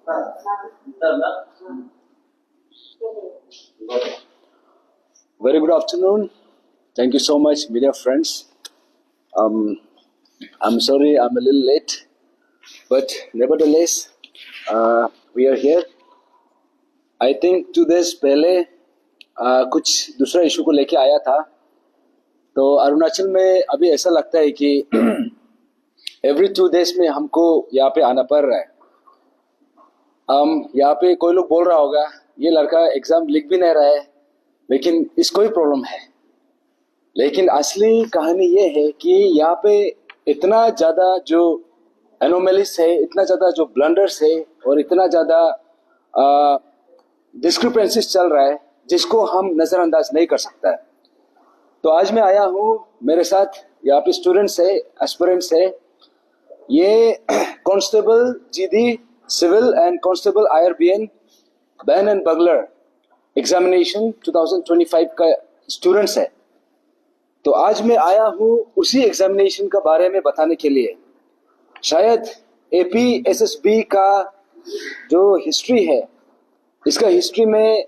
Very good afternoon. Thank you so much, media friends. I'm sorry I'm a little late, but nevertheless, we are here. I think 2 days पहले कुछ दूसरा issue को लेके आया था. तो अरुणाचल में अभी ऐसा लगता है कि एवरी 2 days में हमको यहाँ पे आना पड़ रहा है. यहाँ पे कोई लोग बोल रहा होगा ये लड़का एग्जाम लिख भी नहीं रहा है, लेकिन इसको ही प्रॉब्लम है. लेकिन असली कहानी ये है कि यहाँ पे इतना ज़्यादा जो एनोमलीज है, इतना ज़्यादा जो ब्लंडर्स है और इतना ज़्यादा डिस्क्रिपेंसीज चल रहा है जिसको हम नज़रअंदाज नहीं कर सकता है. तो आज मैं आया हूँ, मेरे साथ यहाँ पे स्टूडेंट्स है, एस्पिरेंट्स है. ये constable GD civil and constable IRBN band and bugler examination 2025 का स्टूडेंट्स है. तो आज मैं आया हूँ उसी एग्जामिनेशन का बारे में बताने के लिए. शायद एपीएसएसबी का जो हिस्ट्री है, इसका हिस्ट्री में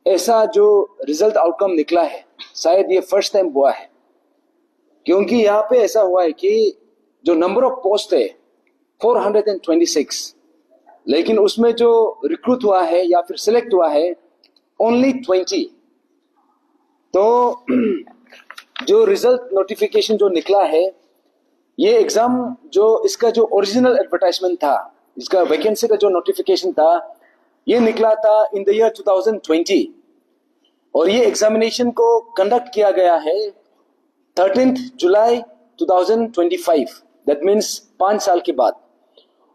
ऐसा जो रिजल्ट आउटकम निकला है, शायद ये फर्स्ट टाइम हुआ है. क्योंकि यहाँ पे ऐसा हुआ है कि जो नंबर ऑफ पोस्ट है 426, लेकिन उसमें जो रिक्रूट हुआ है या फिर सिलेक्ट हुआ है ओनली 20. तो जो रिजल्ट नोटिफिकेशन जो निकला है, ये एग्जाम जो इसका जो ओरिजिनल एडवर्टाइजमेंट था, इसका वैकेंसी का जो नोटिफिकेशन था, ये निकला था इन द ईयर 2020. और ये एग्जामिनेशन को कंडक्ट किया गया है 13 जुलाई 2025, दैट मीन्स 5 साल के बाद.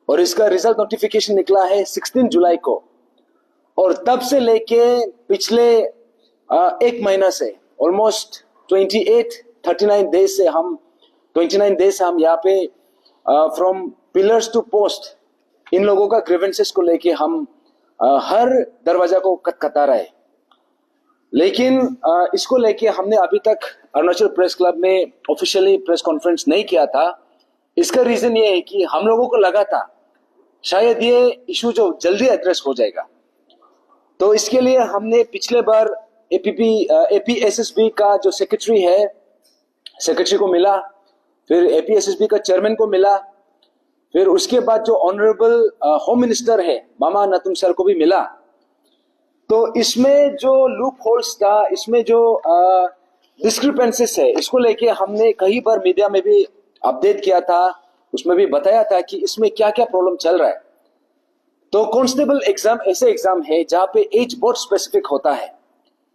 और इसका रिजल्ट नोटिफिकेशन निकला है 16 जुलाई को. और तब से लेके पिछले एक महीना से ऑलमोस्ट 29 डेज से हम यहाँ पे फ्रॉम पिलर्स टू पोस्ट इन लोगों का ग्रीवेंसेस को लेके हम हर दरवाजा को खटखटा रहे हैं. लेकिन इसको लेके हमने अभी तक अरुणाचल प्रेस क्लब में ऑफिशियली प्रेस कॉन्फ्रेंस नहीं किया था. इसका रीजन ये है कि हम लोगों को लगा था शायद ये इशू जो जल्दी एड्रेस हो जाएगा. तो इसके लिए हमने पिछले बार एपीएसएसबी का जो सेक्रेटरी है, सेक्रेटरी को मिला, फिर एपीएसएसबी का चेयरमैन को मिला, फिर उसके बाद जो ऑनरेबल होम मिनिस्टर है मामा नतुम सर को भी मिला. तो इसमें जो लूप होल्स था, इसमें जो डिस्क्रिपेंसीज है, इसको लेके हमने कई बार मीडिया में भी अपडेट किया था, उसमें भी बताया था कि इसमें क्या क्या प्रॉब्लम चल रहा है. तो कांस्टेबल एग्जाम ऐसे एग्जाम है जहां पे एज बहुत स्पेसिफिक होता है.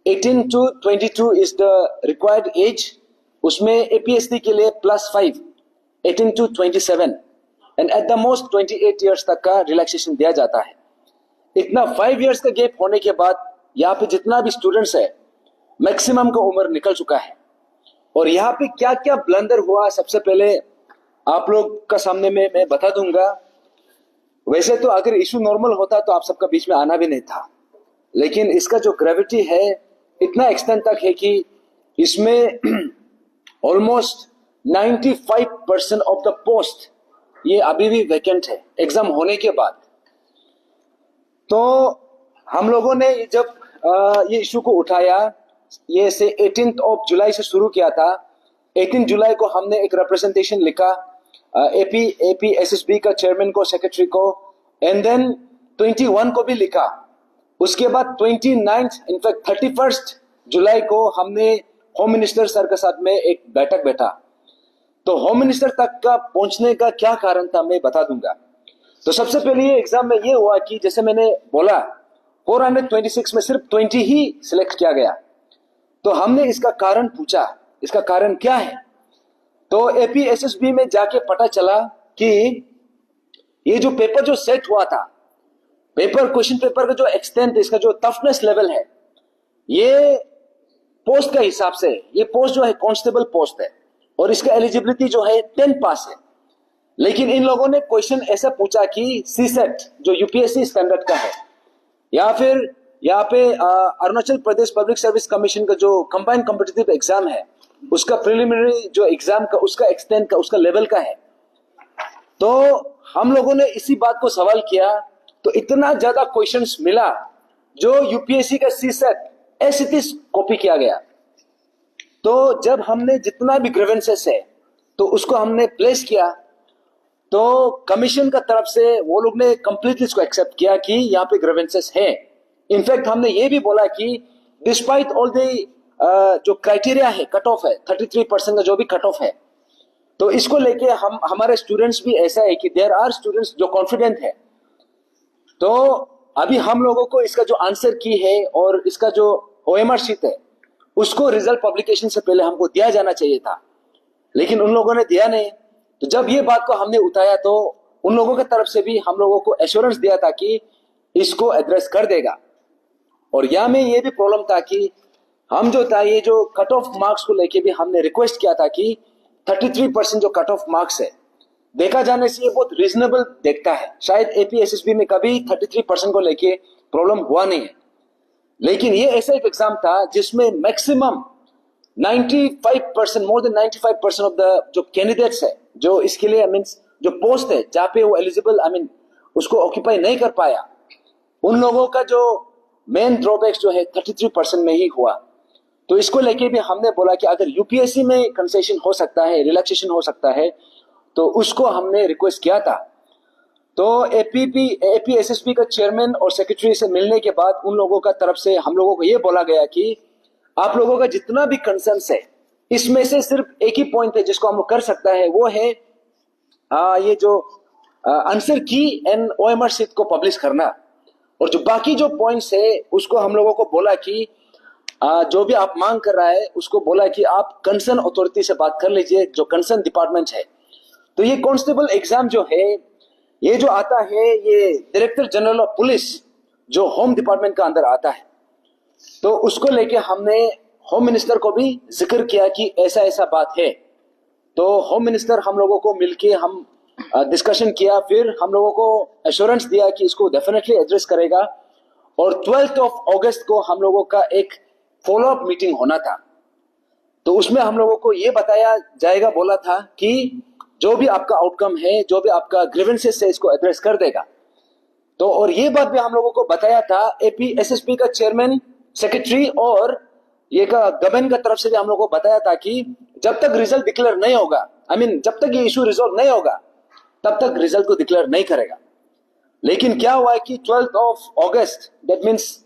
18 to 22 is the required age. उसमें एपीएससी के लिए +5 18 to 27 and at the most 28 years तक का रिलैक्सेशन दिया जाता है. इतना 5 ईयर्स का गैप होने के बाद यहाँ पे जितना भी स्टूडेंट्स है, मैक्सिमम का उम्र निकल चुका है. और यहाँ पे क्या क्या ब्लंडर हुआ, सबसे पहले आप लोग का सामने में मैं बता दूंगा. वैसे तो अगर इशू नॉर्मल होता तो आप सबका बीच में आना भी नहीं था, लेकिन इसका जो ग्रेविटी है इतना एक्सटेंड तक है कि इसमें ऑलमोस्ट 95% ऑफ द पोस्ट ये अभी भी वैकेंट है एग्जाम होने के बाद. तो हम लोगों ने जब ये इशू को उठाया, ये से 18 जुलाई से शुरू किया था. 18 जुलाई को हमने एक रिप्रेजेंटेशन लिखा एपीएसएसबी का चेयरमैन को, सेक्रेटरी को, एंड देन 21 को भी लिखा. उसके बाद 29 इनफैक्ट 31 जुलाई को हमने होम मिनिस्टर सर के साथ में एक बैठक बैठा. तो होम मिनिस्टर तक का पहुंचने का क्या कारण था मैं बता दूंगा. तो सबसे पहले ये एग्जाम में ये हुआ कि जैसे मैंने बोला 426 में सिर्फ 20 ही सिलेक्ट किया गया. तो हमने इसका कारण पूछा, इसका कारण क्या है. तो एपीएसएसबी में जाके पता चला कि ये जो पेपर जो सेट हुआ था, क्वेश्चन पेपर का जो एक्सटेंट, इसका जो टफनेस लेवल है, ये पोस्ट का हिसाब से, ये पोस्ट जो है कांस्टेबल पोस्ट है और इसका एलिजिबिलिटी जो है 10 पास है. लेकिन इन लोगों ने क्वेश्चन ऐसा पूछा कि सीसेट जो यूपीएससी स्टैंडर्ड का है, या फिर यहाँ पे Arunachal Pradesh public service commission का जो कंबाइंड कॉम्पिटिटिव एग्जाम है, उसका प्रिलिमिनरी जो एग्जाम का, उसका एक्सटेंट का, उसका लेवल का है. तो हम लोगों ने इसी बात को सवाल किया तो इतना ज्यादा क्वेश्चंस मिला जो यूपीएससी का सीसेट ऐसे कॉपी किया गया। तो जब हमने जितना भी ग्रीवेंसेस है तो उसको हमने प्लेस किया, तो कमीशन का तरफ से वो लोग ने कंप्लीटली इसको एक्सेप्ट किया कि यहाँ पे ग्रीवेंसेस है। इनफैक्ट हमने ये भी बोला कि डिस्पाइट ऑल द जो क्राइटेरिया है, कट ऑफ है 33% का जो भी कट ऑफ है, तो इसको लेके हम हमारे स्टूडेंट्स भी ऐसा है कि देयर आर स्टूडेंट्स जो कॉन्फिडेंट है। तो अभी हम लोगों को इसका जो आंसर की है और इसका जो ओएमआर शीट है उसको रिजल्ट पब्लिकेशन से पहले हमको दिया जाना चाहिए था, लेकिन उन लोगों ने दिया नहीं। तो जब ये बात को हमने उठाया तो उन लोगों की तरफ से भी हम लोगों को एश्योरेंस दिया था कि इसको एड्रेस कर देगा। और यहाँ में ये भी प्रॉब्लम था कि हम जो था ये जो कट ऑफ मार्क्स को लेके भी हमने रिक्वेस्ट किया था कि 33% जो कट ऑफ मार्क्स है, देखा जाने से ये बहुत रीजनेबल देखता है। शायद एपीएसएसबी में कभी 33% को लेके प्रॉब्लम हुआ नहीं है, लेकिन ये ऐसा एक एग्जाम था जिसमें maximum 95%, more than 95% of the जो कैंडिडेट्स है जो इसके लिए मीन्स जो पोस्ट है जहाँ पे वो एलिजिबल उसको ऑक्यूपाई नहीं कर पाया, उन लोगों का जो मेन ड्रॉबैक्स जो है 33% में ही हुआ। तो इसको लेके भी हमने बोला कि अगर यूपीएससी में कंसेशन हो सकता है, रिलैक्सेशन हो सकता है, तो उसको हमने रिक्वेस्ट किया था। तो एपीएसएसबी का चेयरमैन और सेक्रेटरी से मिलने के बाद उन लोगों का तरफ से हम लोगों को ये बोला गया कि आप लोगों का जितना भी कंसर्न्स है इसमें से सिर्फ एक ही पॉइंट है जिसको हम लोग कर सकता है, वो है ये जो आंसर की एंड ओएमआर शीट को पब्लिश करना। और जो बाकी जो पॉइंट्स है उसको हम लोगों को बोला कि जो भी आप मांग कर रहा है उसको बोला कि आप कंसर्न अथॉरिटी से बात कर लीजिए, जो कंसर्न डिपार्टमेंट है। तो ये कांस्टेबल एग्जाम जो है ये जो आता है ये डायरेक्टर जनरल ऑफ पुलिस जो होम डिपार्टमेंट का अंदर आता है, तो उसको लेके हमने होम मिनिस्टर को भी जिक्र किया कि ऐसा ऐसा बात है। तो होम मिनिस्टर हम लोगों को मिलके हम डिस्कशन किया, फिर हम लोगों को एश्योरेंस दिया कि इसको डेफिनेटली एड्रेस करेगा। और 12 अगस्त को हम लोगों का एक फॉलो अप मीटिंग होना था, तो उसमें हम लोगों को ये बताया जाएगा, बोला था कि जो भी आपका आउटकम है, जो भी आपका ग्रीवेंसेस है, इसको एड्रेस कर देगा। तो और ये बात भी हम लोगों को बताया था एपीएसएसबी का चेयरमैन, सेक्रेटरी और ये का गवर्नमेंट का तरफ से भी हम लोगों को बताया था कि जब तक रिजल्ट डिक्लेयर नहीं होगा, जब तक ये इशू रिजॉल्व नहीं होगा तब तक रिजल्ट को डिक्लेयर नहीं करेगा। लेकिन क्या हुआ है कि 12 अगस्त, that means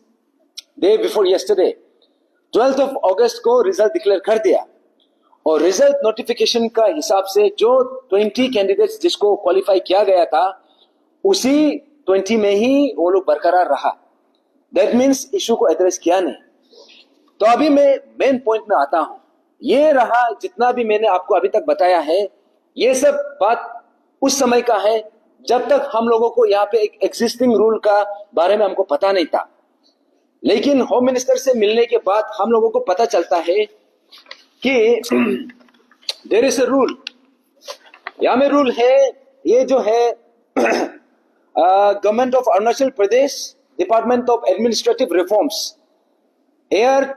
day before yesterday, 12 अगस्त को रिजल्ट डिक्लेयर कर दिया। और रिजल्ट नोटिफिकेशन का हिसाब से जो 20 कैंडिडेट्स जिसको क्वालिफाई किया गया था उसी 20 में ही वो लोग बरकरार रहा। दैट मीन्स इशू को एड्रेस किया नहीं। तो अभी मैं मेन पॉइंट में आता हूं। ये रहा जितना भी मैंने आपको अभी तक बताया है, ये सब बात उस समय का है जब तक हम लोगों को यहाँ पे एक एग्जिस्टिंग रूल का बारे में हमको पता नहीं था। लेकिन होम मिनिस्टर से मिलने के बाद हम लोगों को पता चलता है कि देयर इज अ रूल। यहाँ में रूल है, ये जो है government of Arunachal Pradesh, department of administrative reforms, air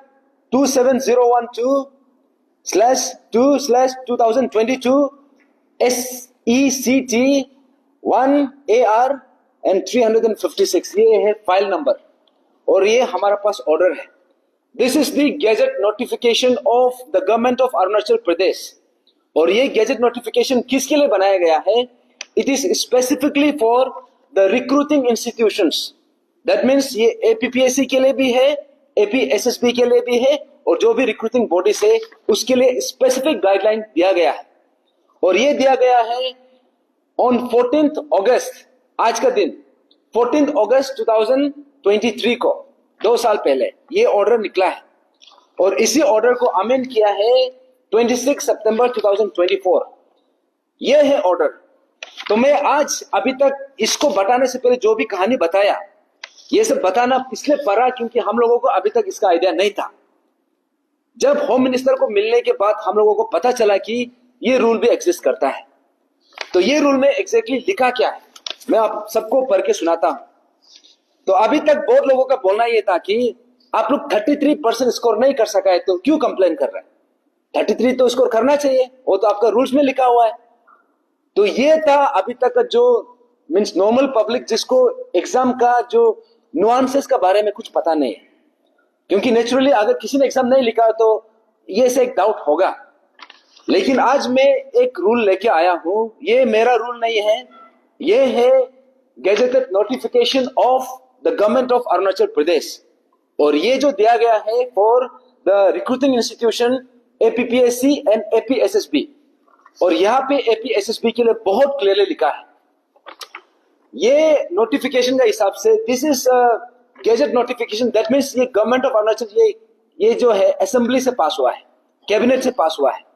27012/2/2022 SECT 1AR and 356, ये है फाइल नंबर और ये हमारा पास ऑर्डर है। This is the gazette notification of the government of Arunachal Pradesh. और ये गैजेट नोटिफिकेशन किसके लिए बनाया गया है? It is specifically for the recruiting institutions. That means ये एपीपीएससी के लिए भी है, एपीएसएसबी के लिए भी है, और जो भी रिक्रूटिंग बॉडीज है उसके लिए स्पेसिफिक गाइडलाइन दिया गया है। और ये दिया गया है ऑन 14 अगस्त, आज का दिन 14 अगस्त 2023 को, 2 साल पहले ये ऑर्डर निकला है। और इसी ऑर्डर को अमेंड किया है 26 सितंबर 2024। ये है ऑर्डर। तो मैं आज अभी तक इसको बताने से पहले जो भी कहानी बताया, ये सब बताना इसलिए पड़ा क्योंकि हम लोगों को अभी तक इसका आइडिया नहीं था। जब होम मिनिस्टर को मिलने के बाद हम लोगों को पता चला कि ये रूल भी एग्जिस्ट करता है। तो ये रूल में एग्जैक्टली लिखा क्या है मैं आप सबको पढ़ के सुनाता हूं। तो अभी तक बहुत लोगों का बोलना ये था कि आप लोग 33% स्कोर नहीं कर सका है तो क्यों कंप्लेन कर रहे हैं? 33 तो स्कोर करना चाहिए, वो तो आपका रूल्स में लिखा हुआ है। तो ये था अभी तक जो मीन्स नॉर्मल पब्लिक जिसको एग्जाम का जो नुआंसेस का बारे में कुछ पता नहीं है, क्योंकि नेचुरली अगर किसी ने एग्जाम नहीं लिखा तो ये से एक डाउट होगा। लेकिन आज मैं एक रूल लेके आया हूं, ये मेरा रूल नहीं है, ये है gazetted notification of the government of Arunachal Pradesh, और ये जो दिया गया है for the recruiting institution APPSC and APSSB, और यहाँ पे एपीएसएसबी के लिए बहुत क्लियरली लिखा है। ये नोटिफिकेशन का हिसाब से this is gazette notification, that means ये गवर्नमेंट ऑफ अरुणाचल ये जो है असेंबली से पास हुआ है, कैबिनेट से पास हुआ है।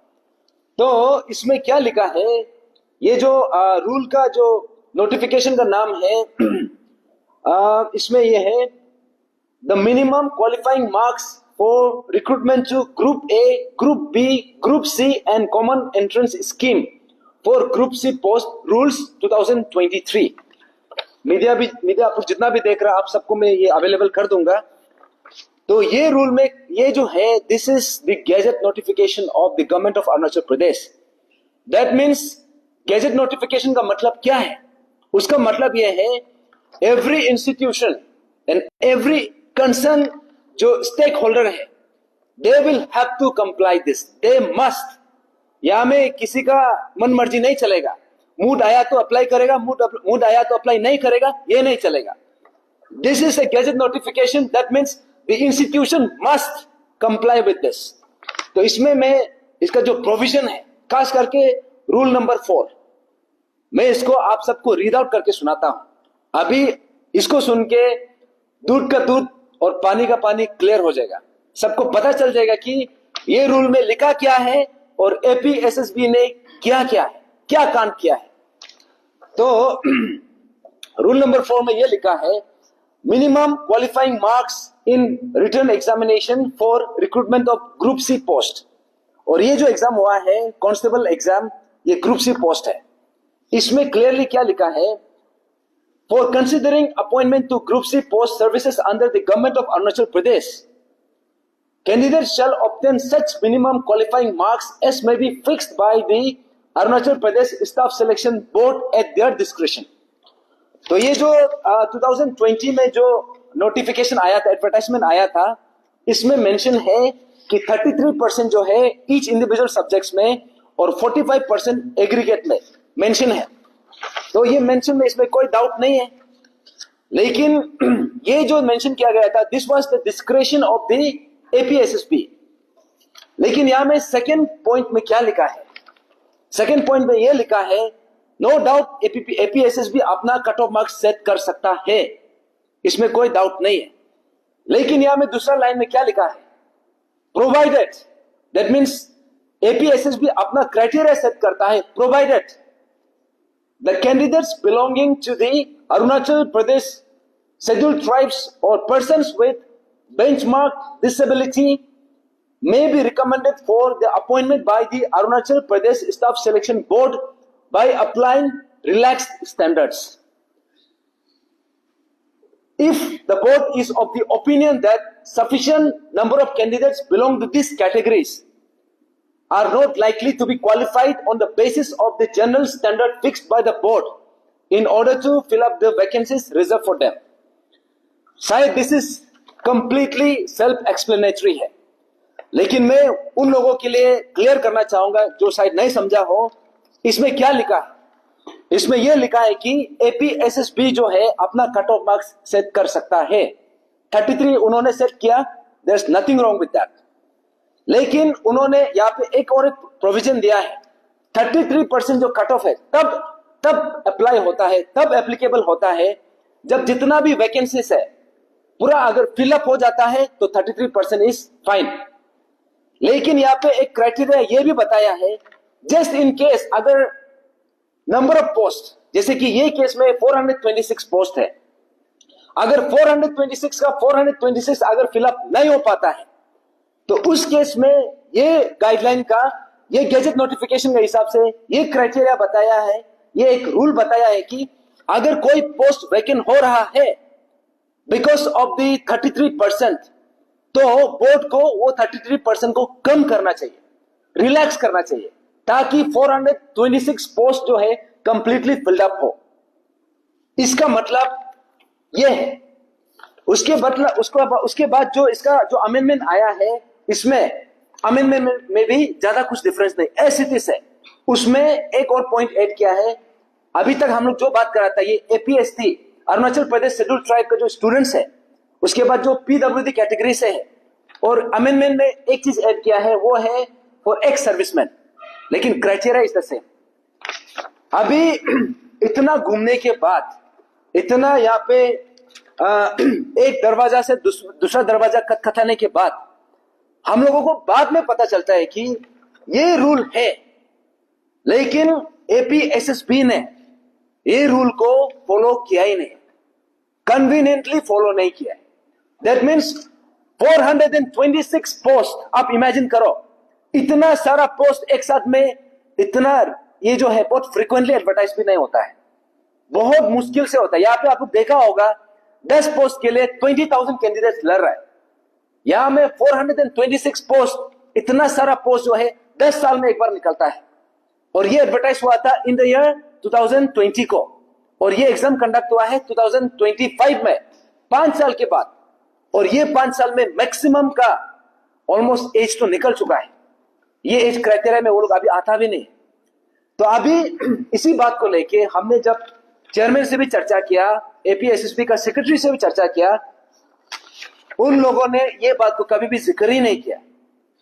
तो इसमें क्या लिखा है, ये जो रूल का जो नोटिफिकेशन का नाम है इसमें ये है the minimum qualifying marks for recruitment to group A, group B, group C and common entrance scheme for group C post rules 2023। Media आपको जितना भी देख रहा है आप सबको मैं ये अवेलेबल कर दूंगा। तो ये रूल में ये जो है this is the gazette notification of the government of Arunachal Pradesh. That means gazette notification का मतलब क्या है, उसका मतलब यह है every institution and every concern जो स्टेक होल्डर है they will have to comply this, they must. यहां में किसी का मन मर्जी नहीं चलेगा, मूड आया तो अप्लाई करेगा, मूड आया तो अप्लाई नहीं करेगा, ये नहीं चलेगा। This is a gadget notification, that means the institution must comply with this. तो इसमें मैं इसका जो प्रोविजन है खास करके रूल नंबर 4 मैं इसको आप सबको रीड आउट करके सुनाता हूं। अभी इसको सुन के दूध का दूध और पानी का पानी क्लियर हो जाएगा, सबको पता चल जाएगा कि ये रूल में लिखा क्या है और एपीएसएसबी ने क्या क्या है, क्या कांड किया है। तो रूल नंबर 4 में यह लिखा है minimum qualifying marks in written examination for recruitment of group C post, और ये जो एग्जाम हुआ है कांस्टेबल एग्जाम, ये ग्रुप सी पोस्ट है। इसमें क्लियरली क्या लिखा है, for considering appointment to group C post services under the government of Arunachal Pradesh candidates shall obtain such minimum qualifying marks as may be fixed by the Arunachal Pradesh Staff Selection Board at their discretion। तो ये जो 2020 में जो notification आया था, advertisement आया था, इसमें मेंशन है कि 33% जो है ईच इंडिविजुअल सब्जेक्ट्स में और 45% एग्रीगेट में मेंशन है। तो ये मेंशन में इसमें कोई डाउट नहीं है, लेकिन ये जो मेंशन किया गया था this was the discretion of the APSSB. लेकिन यहां में सेकेंड पॉइंट में क्या लिखा है, सेकेंड पॉइंट में यह लिखा है नो डाउट एपीएसएसबी अपना कट ऑफ मार्क्स सेट कर सकता है, इसमें कोई डाउट नहीं है। लेकिन यहां में दूसरा लाइन में क्या लिखा है, प्रोवाइडेड, दैट मीन्स एपीएसएसबी अपना क्राइटेरिया सेट करता है, provided the candidates belonging to the Arunachal Pradesh scheduled tribes और persons with benchmark disability may be recommended for the appointment by the Arunachal Pradesh Staff Selection Board by applying relaxed standards. If the board is of the opinion that sufficient number of candidates belong to these categories are not likely to be qualified on the basis of the general standard fixed by the board in order to fill up the vacancies reserved for them. शायद this is completely self explanatory है, लेकिन मैं उन लोगों के लिए clear करना चाहूंगा जो शायद नहीं समझा हो। इसमें क्या लिखा है, इसमें यह लिखा है कि एपीएसएसबी जो है अपना कट ऑफ मार्क्स सेट कर सकता है, 33 उन्होंने सेट किया, there is nothing wrong with that. लेकिन उन्होंने यहाँ पे एक और एक प्रोविजन दिया है, 33% जो कट ऑफ है तब अप्लाई होता है, तब एप्लीकेबल होता है जब जितना भी वैकेंसीज है पूरा अगर फिलअप हो जाता है तो 33% इज फाइन। लेकिन यहाँ पे एक क्राइटेरिया ये भी बताया है, जस्ट इन केस अगर नंबर ऑफ पोस्ट, जैसे कि ये केस में 426 पोस्ट है, अगर 426 का 426 अगर फिलअप नहीं हो पाता है तो उस केस में ये गाइडलाइन का, ये गैजेट नोटिफिकेशन के हिसाब से ये क्राइटेरिया बताया है, ये एक रूल बताया है कि अगर कोई पोस्ट वैकेंट हो रहा है बिकॉज ऑफ द 33%, तो बोर्ड को वो 33% को कम करना चाहिए, रिलैक्स करना चाहिए, ताकि 426 पोस्ट जो है कंप्लीटली फिल्ड अप हो। इसका मतलब यह है। उसके बाद जो इसका जो अमेंडमेंट आया है, इसमें अमेंडमेंट में भी ज्यादा कुछ डिफरेंस नहीं, एज इट इज है। उसमें एक और पॉइंट ऐड किया है। अभी तक हम लोग जो बात कर रहा था, ये APST Arunachal Pradesh schedule tribe का जो स्टूडेंट्स है, उसके बाद जो पीडब्ल्यूडी कैटेगरी से है, और अमेंडमेंट में एक चीज ऐड किया है, वो है फॉर एक्स सर्विसमैन, लेकिन क्राइटेरिया इज द सेम। अभी इतना घूमने के बाद, इतना यहाँ पे एक दरवाजा से दूसरा दरवाजा खटखटाने के बाद हम लोगों को बाद में पता चलता है कि ये रूल है, लेकिन एपीएसएसबी ने ये रूल को फॉलो किया ही नहीं, कन्वीनियंटली फॉलो नहीं किया। दैट मीन्स 426 पोस्ट, आप इमेजिन करो, इतना सारा पोस्ट एक साथ में, इतना ये जो है बहुत फ्रीक्वेंटली एडवर्टाइज भी नहीं होता है, बहुत मुश्किल से होता है। यहाँ पे आपको देखा होगा 10 पोस्ट के लिए 20,000 कैंडिडेट्स लड़ रहा है। यहां में 426 पोस्ट, इतना सारा पोस्ट जो है 10 साल में एक बार निकलता है। और ये एडवर्टाइज हुआ था इन द ईयर 2020 को, और ये एग्जाम कंडक्ट हुआ है 2025 में, 5 साल के बाद। और ये 5 साल में मैक्सिमम का ऑलमोस्ट एज तो निकल चुका है। ये एज क्राइटेरिया में वो लोग अभी आता भी नहीं। तो अभी इसी बात को लेके हमने जब चेयरमैन से भी चर्चा किया, एपीएसएसबी का सेक्रेटरी से भी चर्चा किया, उन लोगों ने ये बात को कभी भी जिक्र ही नहीं किया,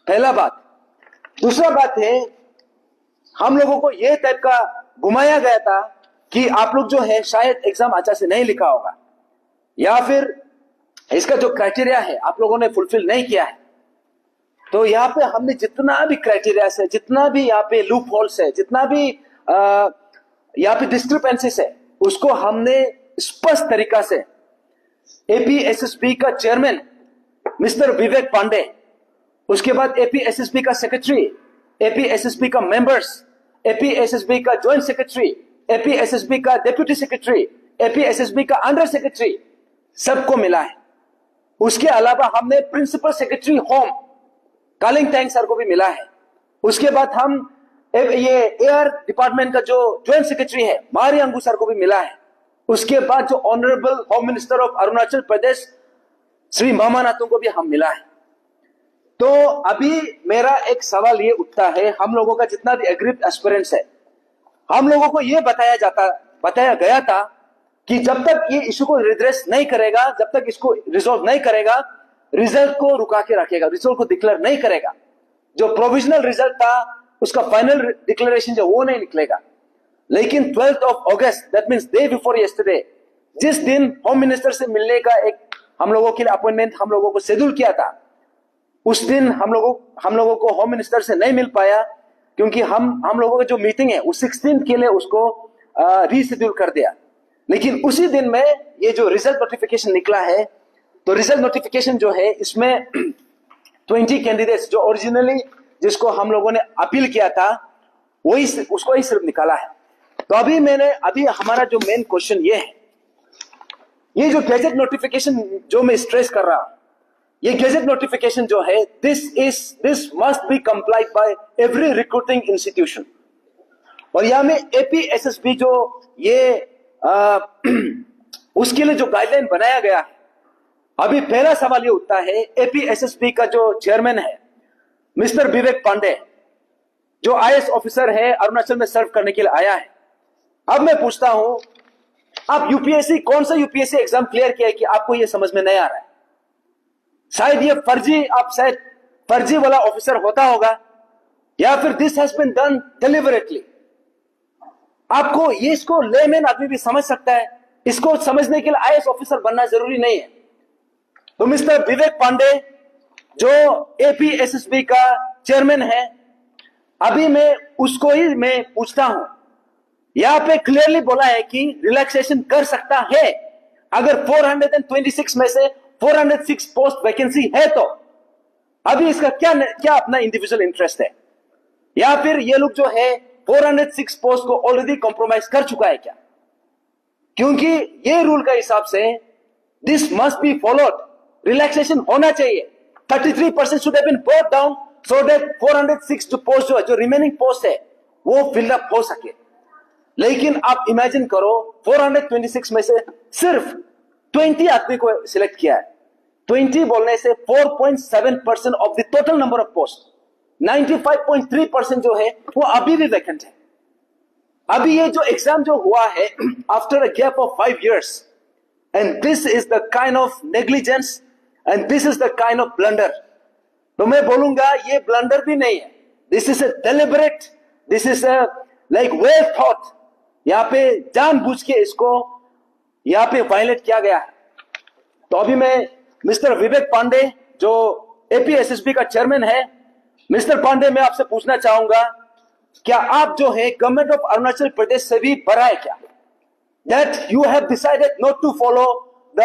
पहला बात। दूसरा बात है, हम लोगों को ये टाइप का घुमाया गया था कि आप लोग जो है शायद एग्जाम अच्छा से नहीं लिखा होगा, या फिर इसका जो क्राइटेरिया है आप लोगों ने फुलफिल नहीं किया है। तो यहाँ पे हमने जितना भी क्राइटेरिया है, जितना भी यहाँ पे लूप होल्स है, जितना भी यहाँ पे डिस्क्रिपेंसीज है, उसको हमने स्पष्ट तरीका से एपीएसएसबी का चेयरमैन मिस्टर विवेक पांडे, उसके बाद एपीएसएसबी का सेक्रेटरी, एपीएसएसबी का मेंबर्स, एपीएसएसबी का ज्वाइंट सेक्रेटरी, एपीएसएसबी का डेप्यूटी सेक्रेटरी, एपीएसएसबी का अंडर सेक्रेटरी, सबको मिला है। उसके अलावा हमने principal secretary home Kaling Tayeng sir को भी मिला है। उसके बाद हम ये एयर डिपार्टमेंट का जो ज्वाइंट सेक्रेटरी है मारी अंगू सर को भी मिला है। उसके बाद जो honourable home minister of Arunachal Pradesh Shri Mama Natu को भी हम मिला है। तो अभी मेरा एक सवाल ये उठता है, हम लोगों का जितना भी एग्रीड एस्पिरेंट्स है, हम लोगों को ये बताया गया था कि जब तक ये इशू को रिड्रेस नहीं करेगा, जब तक इसको रिजोल्व नहीं करेगा, रिजल्ट को रुका के रखेगा, रिजल्ट को डिक्लेयर नहीं करेगा। जो प्रोविजनल रिजल्ट था उसका फाइनल डिक्लेरेशन जो वो नहीं निकलेगा। लेकिन 12th of August, that means day before yesterday, जिस दिन होम मिनिस्टर से मिलने का एक हम लोगों के लिए अपॉइंटमेंट हम लोगों को शेड्यूल किया था, उस दिन हम लोगों को होम मिनिस्टर से नहीं मिल पाया, क्योंकि हम लोगों का जो मीटिंग है वो 16 के लिए उसको रीशेड्यूल कर दिया। लेकिन उसी दिन में ये जो रिजल्ट नोटिफिकेशन निकला है, तो रिजल्ट नोटिफिकेशन जो है इसमें 20 कैंडिडेट्स जो ओरिजिनली जिसको हम लोगों ने अपील किया था वही उसको ही सिर्फ निकाला है। तो अभी हमारा जो मेन क्वेश्चन ये है, ये जो गैजेट नोटिफिकेशन जो मैं स्ट्रेस कर रहा हूं, ये गैजेट नोटिफिकेशन जो है, this must be complied by every recruiting institution. और यहां में एपीएसएसबी जो ये उसके लिए जो गाइडलाइन बनाया गया है, अभी पहला सवाल ये उठता है, एपीएसएसबी का जो चेयरमैन है मिस्टर विवेक पांडे, जो आईएएस ऑफिसर है, अरुणाचल में सर्व करने के लिए आया है। अब मैं पूछता हूं, आप यूपीएससी, कौन सा यूपीएससी एग्जाम क्लियर किया है कि आपको यह समझ में नहीं आ रहा है? शायद ये फर्जी वाला ऑफिसर होता होगा, या फिर this has been done deliberately. आपको ये, इसको लेमैन आदमी भी समझ सकता है, इसको समझने के लिए आईएएस ऑफिसर बनना जरूरी नहीं है। तो मिस्टर विवेक पांडे जो एपीएसएसबी का चेयरमैन है, अभी मैं उसको ही मैं पूछता हूं, यहां पे क्लियरली बोला है कि रिलैक्सेशन कर सकता है अगर 426 में से 406 पोस्ट वैकेंसी है। तो अभी इसका क्या अपना इंडिविजुअल इंटरेस्ट है, या फिर ये लोग जो है 406 पोस्ट को ऑलरेडी कॉम्प्रोमाइज कर चुका है क्या? क्योंकि ये रूल का हिसाब से this must be followed, relaxation होना चाहिए। 33% should have been brought down so that 406 जो रिमेनिंग पोस्ट है वो फिलअप हो सके। लेकिन आप इमेजिन करो, 426 में से सिर्फ 20 आदमी को सिलेक्ट किया है। 20 बोलने से 4.7% of the total number of post, 95.3% जो है वो अभी भी वैकेंट है। अभी ये जो एग्जाम जो हुआ है after a gap of 5 years, and this is the kind of negligence and this is the kind of blunder. तो मैं बोलूंगा ये ब्लंडर भी नहीं है, this is a deliberate, this is a like well thought. यहां पे जानबूझ के इसको यहां पे वायलेट किया गया है। तो अभी मैं मिस्टर विवेक पांडे जो एपीएसएसबी का चेयरमैन है, मिस्टर पांडे मैं आपसे पूछना चाहूंगा, क्या आप जो है गवर्नमेंट ऑफ अरुणाचल प्रदेश से भी बड़ा है क्या? That you have decided not to follow the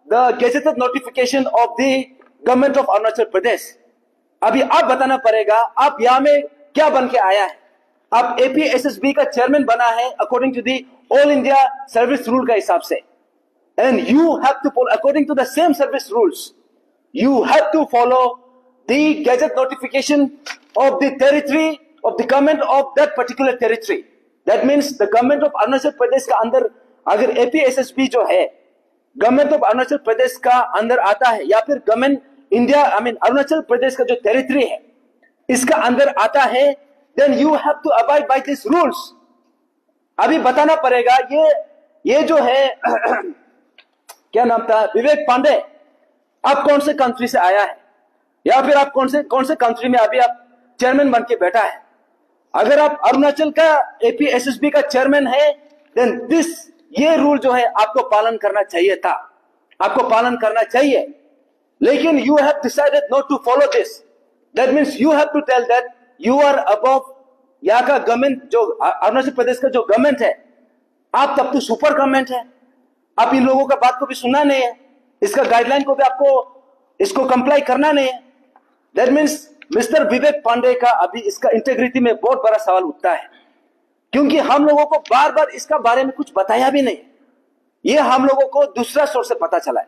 gazetted notification of the government of Arunachal Pradesh. अभी आप बताना पड़ेगा आप यहां में क्या बन के आया है। आप एपीएसएसबी का चेयरमैन बना है according to the all India service rule का हिसाब से, and you have to follow according to the same service rules, you have to follow the gazette notification of the territory of the government of that particular territory. That means the government of Arunachal Pradesh का अंदर अगर एपीएसएसबी जो है government of Arunachal Pradesh का अंदर आता है, या फिर गवर्नमेंट इंडिया अरुणाचल प्रदेश का जो टेरिटरी है इसका अंदर आता है, then you have to abide by these rules। अभी बताना पड़ेगा ये जो है क्या नाम था, विवेक पांडे, आप कौन से कंट्री से आया है, या फिर आप कौन से कंट्री में अभी आप चेयरमैन बन के बैठा है। अगर आप अरुणाचल का एपीएसएसबी का चेयरमैन है, देन ये रूल जो है आपको पालन करना चाहिए था, आपको पालन करना चाहिए। लेकिन you have decided not to follow this, that means you have to tell that you are above यहाँ का गवर्नमेंट, जो अरुणाचल प्रदेश का जो गवर्नमेंट है, आप तब तो सुपर गवर्नमेंट है, आप इन लोगों का बात को भी सुनना नहीं है, इसका गाइडलाइन को भी आपको इसको कंप्लाई करना नहीं है। That means mister Vivek Pandey का अभी इसका इंटेग्रिटी में बहुत बड़ा सवाल उठता है, क्योंकि हम लोगों को बार बार इसका बारे में कुछ बताया भी नहीं, ये हम लोगों को दूसरा सोर्स से पता चला है।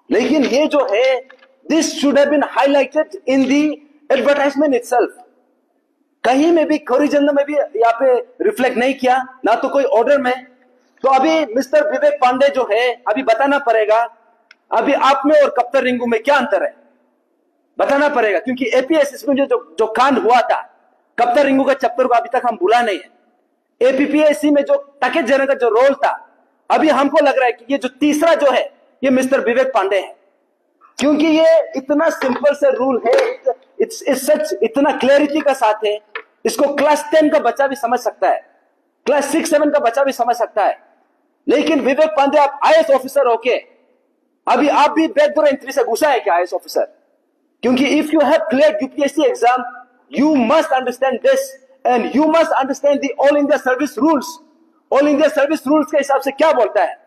लेकिन ये जो है this should have been highlighted in the advertisement itself. कहीं में भी कोरिजेंडर में भी यहाँ पे रिफ्लेक्ट नहीं किया, ना तो कोई ऑर्डर में। तो अभी मिस्टर विवेक पांडे जो है अभी बताना पड़ेगा अभी आप में और कप्तान रिंगू में क्या अंतर है, बताना पड़ेगा। क्योंकि एपीएसएस में जो कांड हुआ था कप्तान रिंगू का चैप्टर को अभी तक हम भूला नहीं है। एपीपीएससी में जो टैकेज जनरल का जो रोल था, अभी हमको लग रहा है कि ये जो तीसरा जो है ये मिस्टर विवेक पांडे है, क्योंकि ये इतना सिंपल से रूल है, इट्स सच इतना क्लैरिटी का साथ है, इसको क्लास 10 का बच्चा भी समझ सकता है, क्लास 6-7 का बच्चा भी समझ सकता है। लेकिन विवेक पांडे आप आईएएस ऑफिसर होके अभी आप भी बैकडोर एंट्री से घुसा है क्या आईएएस ऑफिसर? क्योंकि if you have cleared UPSC exam you must understand this and you must understand the all India service rules. All India service rules के हिसाब से क्या बोलता है,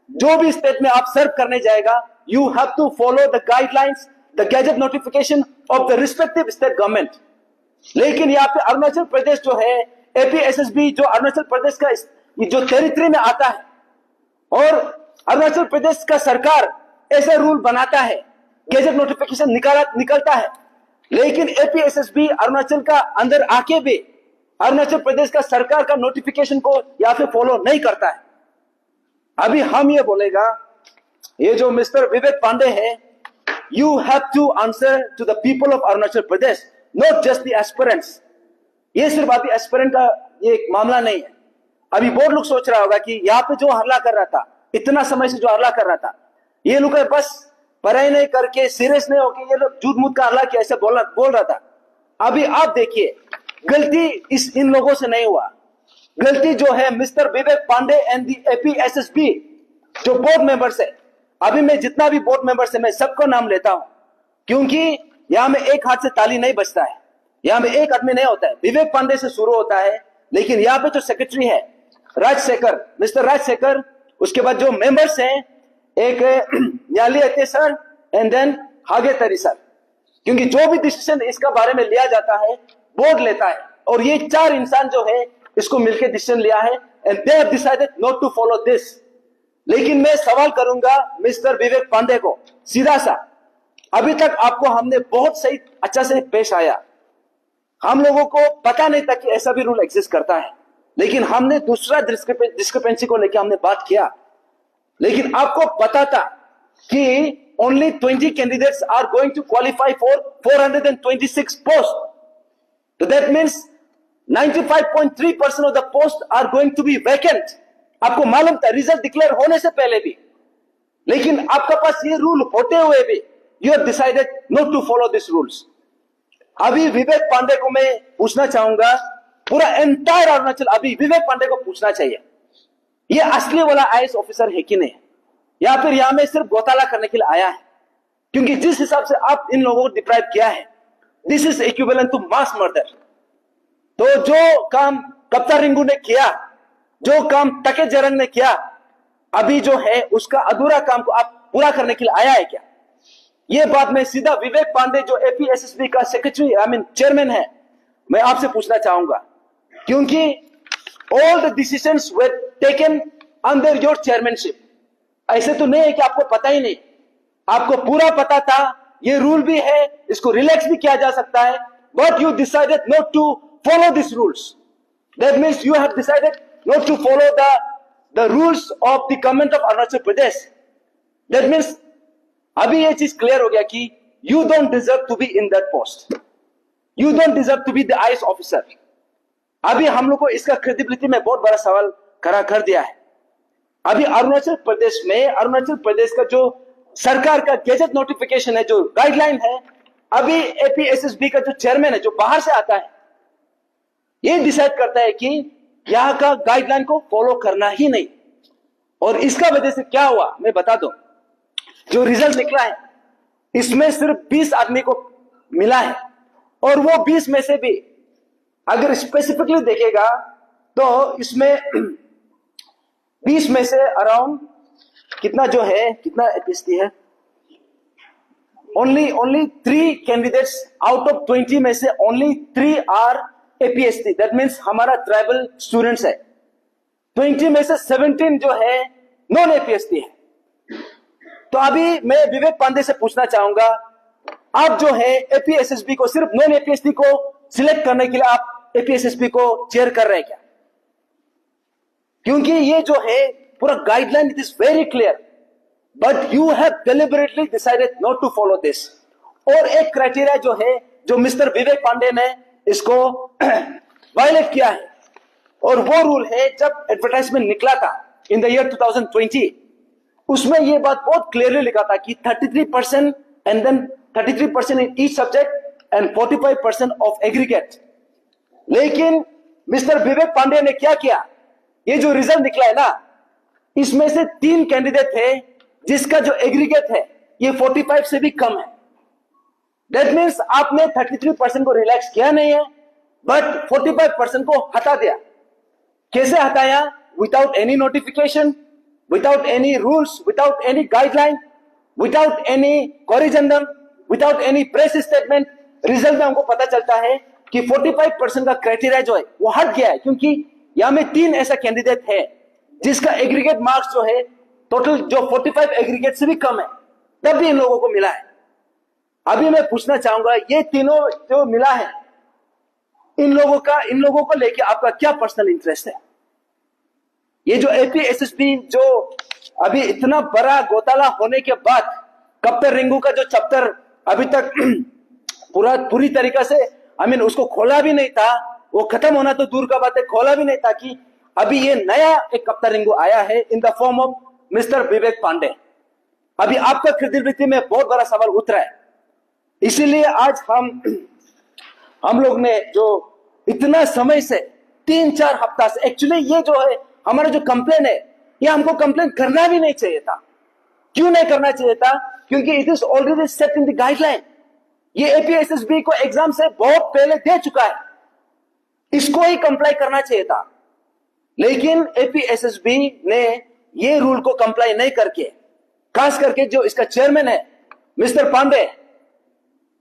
जो भी स्टेट में आप सर्व करने जाएगा you have to follow the guidelines, the gazette notification of the respective state government. लेकिन यहाँ पे अरुणाचल प्रदेश जो है एपीएसएसबी जो अरुणाचल प्रदेश का जो टेरिटरी में आता है, और अरुणाचल प्रदेश का सरकार ऐसे रूल बनाता है, गैजेट नोटिफिकेशन निकलता है, लेकिन एपीएसएसबी अरुणाचल का अंदर आके भी अरुणाचल प्रदेश का सरकार का नोटिफिकेशन को यहाँ पे फॉलो नहीं करता है। अभी हम ये बोलेगा, ये जो मिस्टर विवेक पांडे है, you have to answer to the people of Arunachal Pradesh, not just the aspirants. ये सिर्फ अभी एस्पिरेंट का ये एक मामला नहीं है। अभी बहुत लोग सोच रहा होगा कि यहाँ पे जो हल्ला कर रहा था, इतना समय से जो हल्ला कर रहा था, ये लोग बस पढ़ाई नहीं करके सीरियस नहीं होके ये लोग झूठ मूठ का हल्ला किया ऐसे बोल रहा था। अभी आप देखिए, गलती इन लोगों से नहीं हुआ, गलती जो है mister Vivek Pandey and the APSSB जो बोर्ड मेंबर्स है। अभी मैं जितना भी बोर्ड मेंबर्स है मैं सबको नाम लेता हूं, क्योंकि यहां में एक हाथ से ताली नहीं बजता है, यहां में एक आदमी नहीं होता है। विवेक पांडे से शुरू होता है, लेकिन यहां पे जो सेक्रेटरी है राजशेखर, मिस्टर राजशेखर, उसके बाद जो मेंबर्स हैं एक न्यायालय सर एंड देन हागे तरी सर, क्योंकि जो भी डिसीजन इसका बारे में लिया जाता है बोर्ड लेता है, और ये 4 इंसान जो है इसको मिलकर डिसीजन लिया है and they have decided not to follow this. लेकिन मैं सवाल करूंगा मिस्टर विवेक पांडे को सीधा सा, अभी तक आपको हमने बहुत सही अच्छा से पेश आया, हम लोगों को पता नहीं था कि ऐसा भी रूल एग्जिस्ट करता है, लेकिन हमने दूसरा डिस्क्रिपेंसी को लेकर हमने बात किया। लेकिन आपको पता था कि only 20 candidates are going to qualify for 426 posts. So that means 95.3% of the posts are going to be vacant. आपको मालूम था रिजल्ट डिक्लेयर होने से पहले भी, लेकिन आपके पास ये रूल होते हुए भी you have decided not to follow these rules. अभी विवेक पांडे को मैं पूछना चाहूंगा, पूरा एंटायर अरुणाचल अभी विवेक पांडे को पूछना चाहिए, ये असली वाला आईएएस ऑफिसर है कि नहीं, या फिर यहां में सिर्फ घोटाला करने के लिए आया है? क्योंकि जिस हिसाब से आप इन लोगों को डिप्राइव किया है, this is equivalent to mass murder. तो जो काम कप्तान रिंगू ने किया, जो काम तके जरंग ने किया, अभी जो है उसका अधूरा काम को आप पूरा करने के लिए आया है क्या? ये बात मैं सीधा विवेक पांडे जो एपीएसएसबी का सेक्रेटरी चेयरमैन है, मैं आपसे पूछना चाहूंगा, क्योंकि all the decisions were taken under your chairmanship. ऐसे तो नहीं है कि आपको पता ही नहीं, आपको पूरा पता था, ये रूल भी है, इसको रिलैक्स भी किया जा सकता है, but you decided not to follow this rules. That means you have decided not to follow the rules of the government of Arunachal Pradesh. That means अभी ये चीज क्लियर हो गया कि you don't deserve to be in that post, you don't deserve to be the IAS officer. अभी हम लोग को इसका क्रेडिबिलिटी में बहुत बड़ा सवाल खड़ा कर दिया है। अभी अरुणाचल प्रदेश में, अरुणाचल प्रदेश का जो सरकार का गेजेट नोटिफिकेशन है, जो गाइडलाइन है, अभी एपीएसएसबी का जो चेयरमैन है, जो बाहर से आता है, ये डिसाइड करता है कि यहां का गाइडलाइन को फॉलो करना ही नहीं। और इसका वजह से क्या हुआ मैं बता दूं, जो रिजल्ट निकला है इसमें सिर्फ 20 आदमी को मिला है, और वो 20 में से भी अगर स्पेसिफिकली देखेगा तो इसमें 20 में से अराउंड कितना जो है, कितना एपीएसटी है, ओनली 3 कैंडिडेट्स आउट ऑफ 20 में से only 3 are APST. That means हमारा ट्राइबल स्टूडेंट्स है। 20 में से 17 जो है नॉन एपीएसटी है। तो अभी मैं विवेक पांडे से पूछना चाहूंगा, आप जो है एपीएसएसबी को सिर्फ नॉन एपीएसटी को सिलेक्ट करने के लिए आप एपीएसएसबी को चेयर कर रहे हैं क्या? क्योंकि ये जो है पूरा guideline it is very clear, but you have deliberately decided not to follow this. और एक क्राइटेरिया जो है, जो मिस्टर विवेक पांडे ने इसको वायलेट किया है, और वो रूल है जब एडवर्टाइजमेंट निकला था इन द ईयर 2020, उसमें ये बात बहुत क्लियरली लिखा था कि 33% and then 33% in each subject and 45% of aggregate. लेकिन मिस्टर विवेक पांडे ने क्या किया, ये जो रिजल्ट निकला है ना, इसमें से 3 कैंडिडेट थे जिसका जो एग्रीगेट है ये 45 से भी कम है। दैट मीन्स आपने 33% को रिलैक्स किया नहीं है, बट 45% को हटा दिया। कैसे हटाया? Without any notification, without any rules, without any guideline, without any corrigendum, without any press statement। Result में हमको पता चलता है कि 45% का क्राइटेरिया जो है वो हट गया है, क्योंकि यहां में 3 ऐसा कैंडिडेट है जिसका एग्रीगेट मार्क्स जो है टोटल जो 45 एग्रीगेट से भी कम है, तब भी इन लोगों को मिला है। अभी मैं पूछना चाहूंगा, ये तीनों जो मिला है, इन लोगों को लेके आपका क्या पर्सनल इंटरेस्ट है? ये जो एपीएसएसबी जो अभी इतना बड़ा घोटाला होने के बाद कप्तान रिंगू का जो चैप्टर अभी तक पूरी तरीका से उसको खोला भी नहीं था, वो खत्म होना तो दूर का बात है, खोला भी नहीं था, कि अभी ये नया एक कप्तान रिंगू आया है in the form of mister Vivek Pandey. अभी आपका क्रेडिबिलिटी में बहुत बड़ा सवाल उतरा है। इसीलिए आज हम लोग ने जो इतना समय से 3-4 हफ्ता से, एक्चुअली ये जो है हमारा जो कंप्लेन है, ये हमको कंप्लेन करना भी नहीं चाहिए था। क्यों नहीं करना चाहिए था? क्योंकि it is already set in the guideline. ये एपीएसएसबी को एग्जाम से बहुत पहले दे चुका है, इसको ही कंप्लाई करना चाहिए था। लेकिन एपीएसएसबी ने ये रूल को कंप्लाई नहीं करके, खास करके जो इसका चेयरमैन है mister Pandey,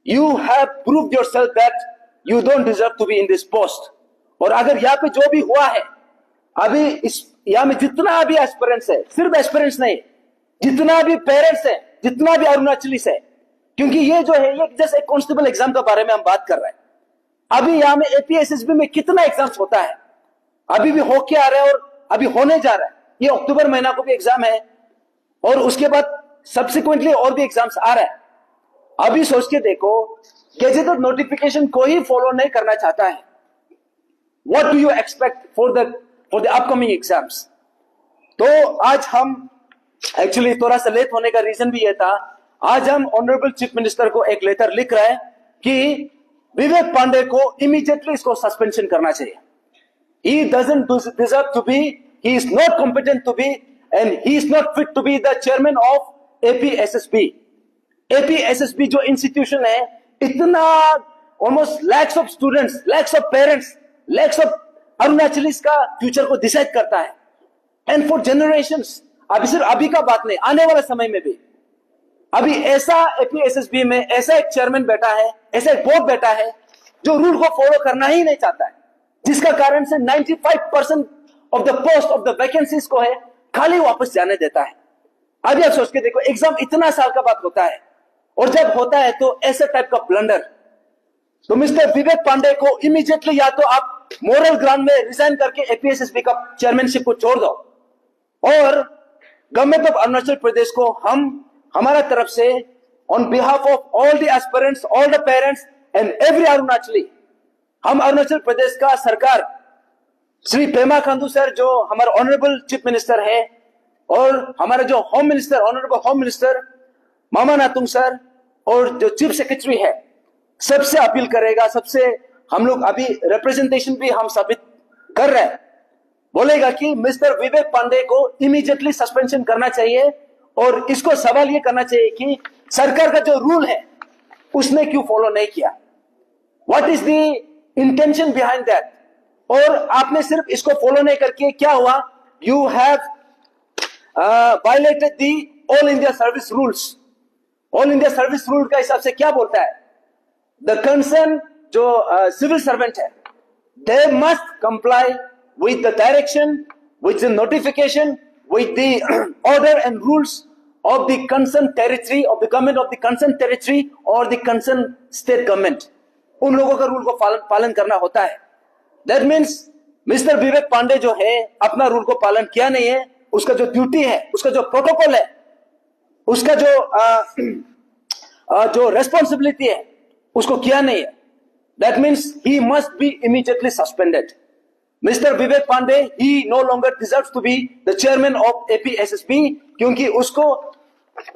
you have proved yourself that you don't deserve to be in this post. और अगर यहाँ पे जो भी हुआ है, अभी इस यहाँ में जितना भी एस्पिरेंट्स है, सिर्फ एस्पिरेंट्स नहीं, जितना भी पेरेंट्स है, जितना भी अरुणाचलीस है, क्योंकि ये जो है ये जैसे एक कांस्टेबल एग्जाम के बारे में हम बात कर रहे हैं। अभी यहाँ में एपीएसएसबी में कितना एग्जाम्स होता है, अभी भी होके आ रहा है और अभी होने जा रहा है। ये अक्टूबर महीना को भी एग्जाम है और उसके बाद सब्सिक्वेंटली और भी एग्जाम्स आ रहा है। अभी सोच के देखो, गैजेटेड नोटिफिकेशन को ही फॉलो नहीं करना चाहता है, what do you expect for the upcoming exams. तो आज हम एक्चुअली थोड़ा सा लेट होने का रीजन भी ये था, आज हम ऑनरेबल चीफ मिनिस्टर को एक लेटर लिख रहे हैं कि विवेक पांडे को इमीडिएटली इसको सस्पेंशन करना चाहिए। He doesn't deserve to be, he is not competent to be, and he is not fit to be the chairman of APSSB. APSSB जो इंस्टीट्यूशन है, इतना almoस्ट lakhs of students, lakhs of parents, lakhs of अरुणाचलीस का future को decide करता है, and for generations। अभी सिर्फ अभी का बात नहीं, आने वाले समय में भी अभी ऐसा APSSB में ऐसा एक चेयरमैन बैठा है, ऐसा एक बोर्ड बैठा है जो रूल को फॉलो करना ही नहीं चाहता है, जिसका कारण से 95% of the post of the vacancies को है खाली वापस जाने देता है। अभी आप सोच के देखो, एग्जाम इतना साल का बाद होता है और जब होता है तो ऐसे टाइप का ब्लंडर। तो मिस्टर विवेक पांडे को इमीडिएटली या तो आप मोरल ग्राउंड में रिजाइन करके APSSB का चेयरमैनशिप को छोड़ दो, और गवर्नमेंट ऑफ अरुणाचल प्रदेश को हमारा तरफ से on behalf of all the aspirants, all the parents and every Arunachali, हम अरुणाचल प्रदेश का सरकार श्री पेमा खांडू सर जो हमारे ऑनरेबल चीफ मिनिस्टर है, और हमारे जो home minister, honourable home minister Mama Natung sir, और जो चीफ सेक्रेटरी है, सबसे अपील करेगा, सबसे हम लोग अभी रिप्रेजेंटेशन भी हम साबित कर रहे हैं, बोलेगा कि मिस्टर विवेक पांडे को इमीडिएटली सस्पेंशन करना चाहिए, और इसको सवाल ये करना चाहिए कि सरकार का जो रूल है उसने क्यों फॉलो नहीं किया, what is the intention behind that. और आपने सिर्फ इसको फॉलो नहीं करके क्या हुआ, you have violated the all India service rules. All India service rule का हिसाब से क्या बोलता है, द कंसर्न जो सिविल सर्वेंट है, they must comply with the direction, with the notification, with the order and rules of the concerned territory, of the government of the concerned territory or the concerned state government। उन लोगों का rule को पालन करना होता है। That means mister Vivek Pandey जो है अपना रूल को पालन किया नहीं है, उसका जो ड्यूटी है, उसका जो प्रोटोकॉल है, उसका जो रेस्पॉन्सिबिलिटी है उसको किया नहीं है। That means he must be immediately suspended। Mister Vivek Pandey he no longer deserves to be the chairman of APSSB, क्योंकि उसको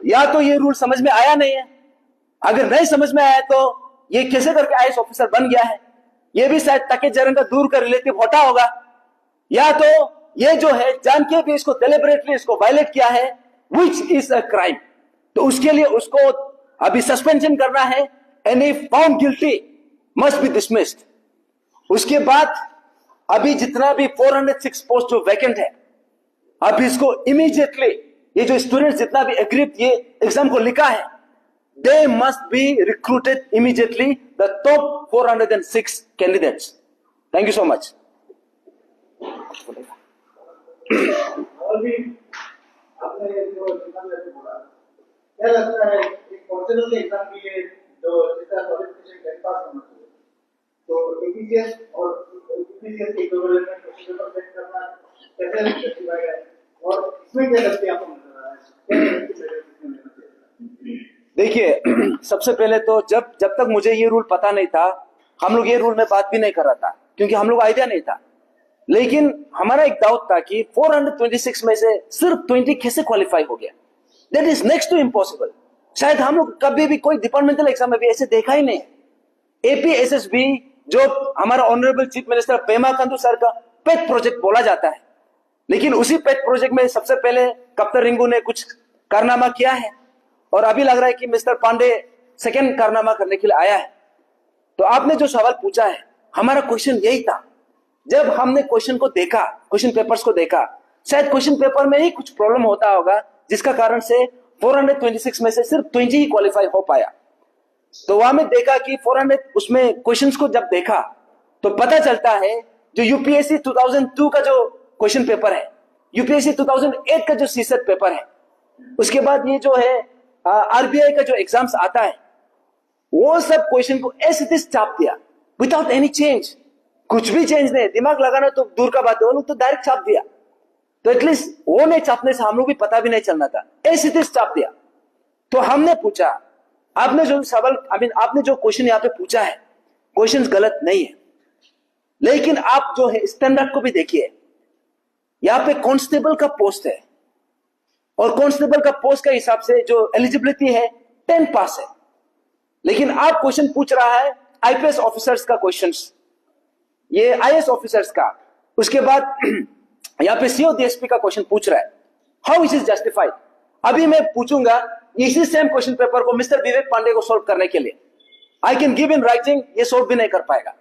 या तो ये रूल समझ में आया नहीं है, अगर नहीं समझ में आया तो ये कैसे करके IAS ऑफिसर बन गया है, ये भी शायद तके जरंग का दूर का रिलेटिव होता होगा, या तो ये जो है जान के भी इसको डेलिबरेटली इसको वायलेट किया है, विच इज अ क्राइम। तो उसके लिए उसको अभी सस्पेंशन करना है, and if found guilty must be dismissed. उसके बाद अभी जितना भी 406 पोस्ट जो वैकेंट है, अभी इसको इमीडिएटली ये जो स्टूडेंट्स जितना भी एग्रीड ये एग्जाम को लिखा है, they must be recruited immediately the top 406 candidates. Thank you so much. क्या लगता है फॉर्चुनेटली एग्जाम के लिए जो जितना क्वालिफिकेशन टेस्ट पास होना चाहिए, तो एपीसीएस और एपीसीएस के इक्विवेलेंट में क्वेश्चन पेपर सेट करना कैसे जस्टिफाइड है, और इसमें क्या लगता है आपको नजर आ रहा है? देखिए, सबसे पहले तो जब तक मुझे ये रूल पता नहीं था, हम लोग ये रूल में बात भी नहीं कर रहा था, क्योंकि हम लोग आइडिया नहीं था। लेकिन हमारा एक डाउट था कि 426 में से सिर्फ 20 कैसे क्वालिफाई हो गया, that is next to impossible. शायद हम लोग कभी भी कोई डिपार्टमेंटल एग्जाम में भी ऐसे देखा ही नहीं। APSSB जो हमारा honourable chief minister Pema Khandu sir का पेट प्रोजेक्ट बोला जाता है, लेकिन उसी पेट प्रोजेक्ट में सबसे पहले कप्तान रिंगू ने कुछ कारनामा किया है, और अभी लग रहा है कि मिस्टर पांडे सेकेंड कारनामा करने के लिए आया है। तो आपने जो सवाल पूछा है, हमारा क्वेश्चन यही था। जब हमने क्वेश्चन को देखा, क्वेश्चन पेपर्स को देखा, शायद क्वेश्चन पेपर में ही कुछ प्रॉब्लम होता होगा, जिसका कारण से 426 में से सिर्फ 20 ही क्वालिफाई हो पाया। तो वहां में देखा कि 400 उसमें क्वेश्चंस को जब देखा तो पता चलता है जो यूपीएससी 2002 का जो क्वेश्चन पेपर है, यूपीएससी 2008 का जो सीसेट पेपर है, उसके बाद ये जो है आरबीआई का जो एग्जाम्स आता है, वो सब क्वेश्चन को ऐसे छाप दिया विदाउट एनी चेंज। कुछ भी चेंज नहीं, दिमाग लगाना तो दूर का बात है, वो लोग तो डायरेक्ट छाप दिया। तो एटलीस्ट वो नहीं छापने से हम लोग भी पता भी नहीं चलना था, ऐसे छाप दिया। तो हमने पूछा, आपने जो सवाल आपने जो क्वेश्चन यहाँ पे पूछा है, क्वेश्चन गलत नहीं है, लेकिन आप जो है स्टैंडर्ड को भी देखिए। यहाँ पे कांस्टेबल का पोस्ट है और कांस्टेबल का पोस्ट का हिसाब से जो एलिजिबिलिटी है 10 पास है, लेकिन आप क्वेश्चन पूछ रहा है आईपीएस ऑफिसर्स का क्वेश्चंस, ये आईएएस ऑफिसर्स का, उसके बाद यहाँ पे सीओ डीएसपी का क्वेश्चन पूछ रहा है। How is is justified? अभी मैं पूछूंगा इसी सेम क्वेश्चन पेपर को मिस्टर विवेक पांडे को सोल्व करने के लिए, I can give in writing, ये सोल्व भी नहीं कर पाएगा,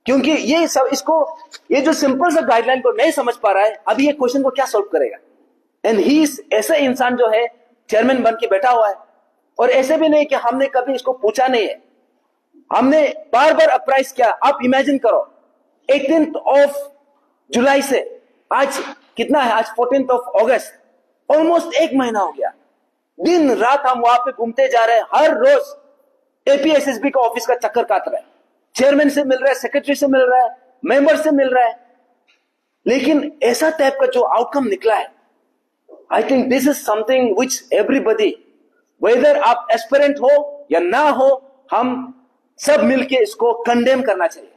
क्योंकि ये सब इसको ये जो सिंपल सा गाइडलाइन को नहीं समझ पा रहा है, अभी ये क्वेश्चन को क्या सोल्व करेगा? एंड ही ऐसा इंसान जो है चेयरमैन बन के बैठा हुआ है, और ऐसे भी नहीं कि हमने कभी इसको पूछा नहीं है, हमने बार बार अप्राइज किया। आप इमेजिन करो 18 जुलाई से आज कितना है, आज 14 अगस्त, ऑलमोस्ट 1 महीना हो गया। दिन रात हम वहां पे घूमते जा रहे हैं, हर रोज एपीएसएसबी का ऑफिस का चक्कर काट रहे हैं, चेयरमैन से मिल रहा है, सेक्रेटरी से मिल रहा है, मेंबर से मिल रहा है, लेकिन ऐसा टाइप का जो आउटकम निकला है, I think this is something which everybody, whether आप एस्पिरेंट हो या ना हो, हम सब मिलके इसको कंडेम करना चाहिए।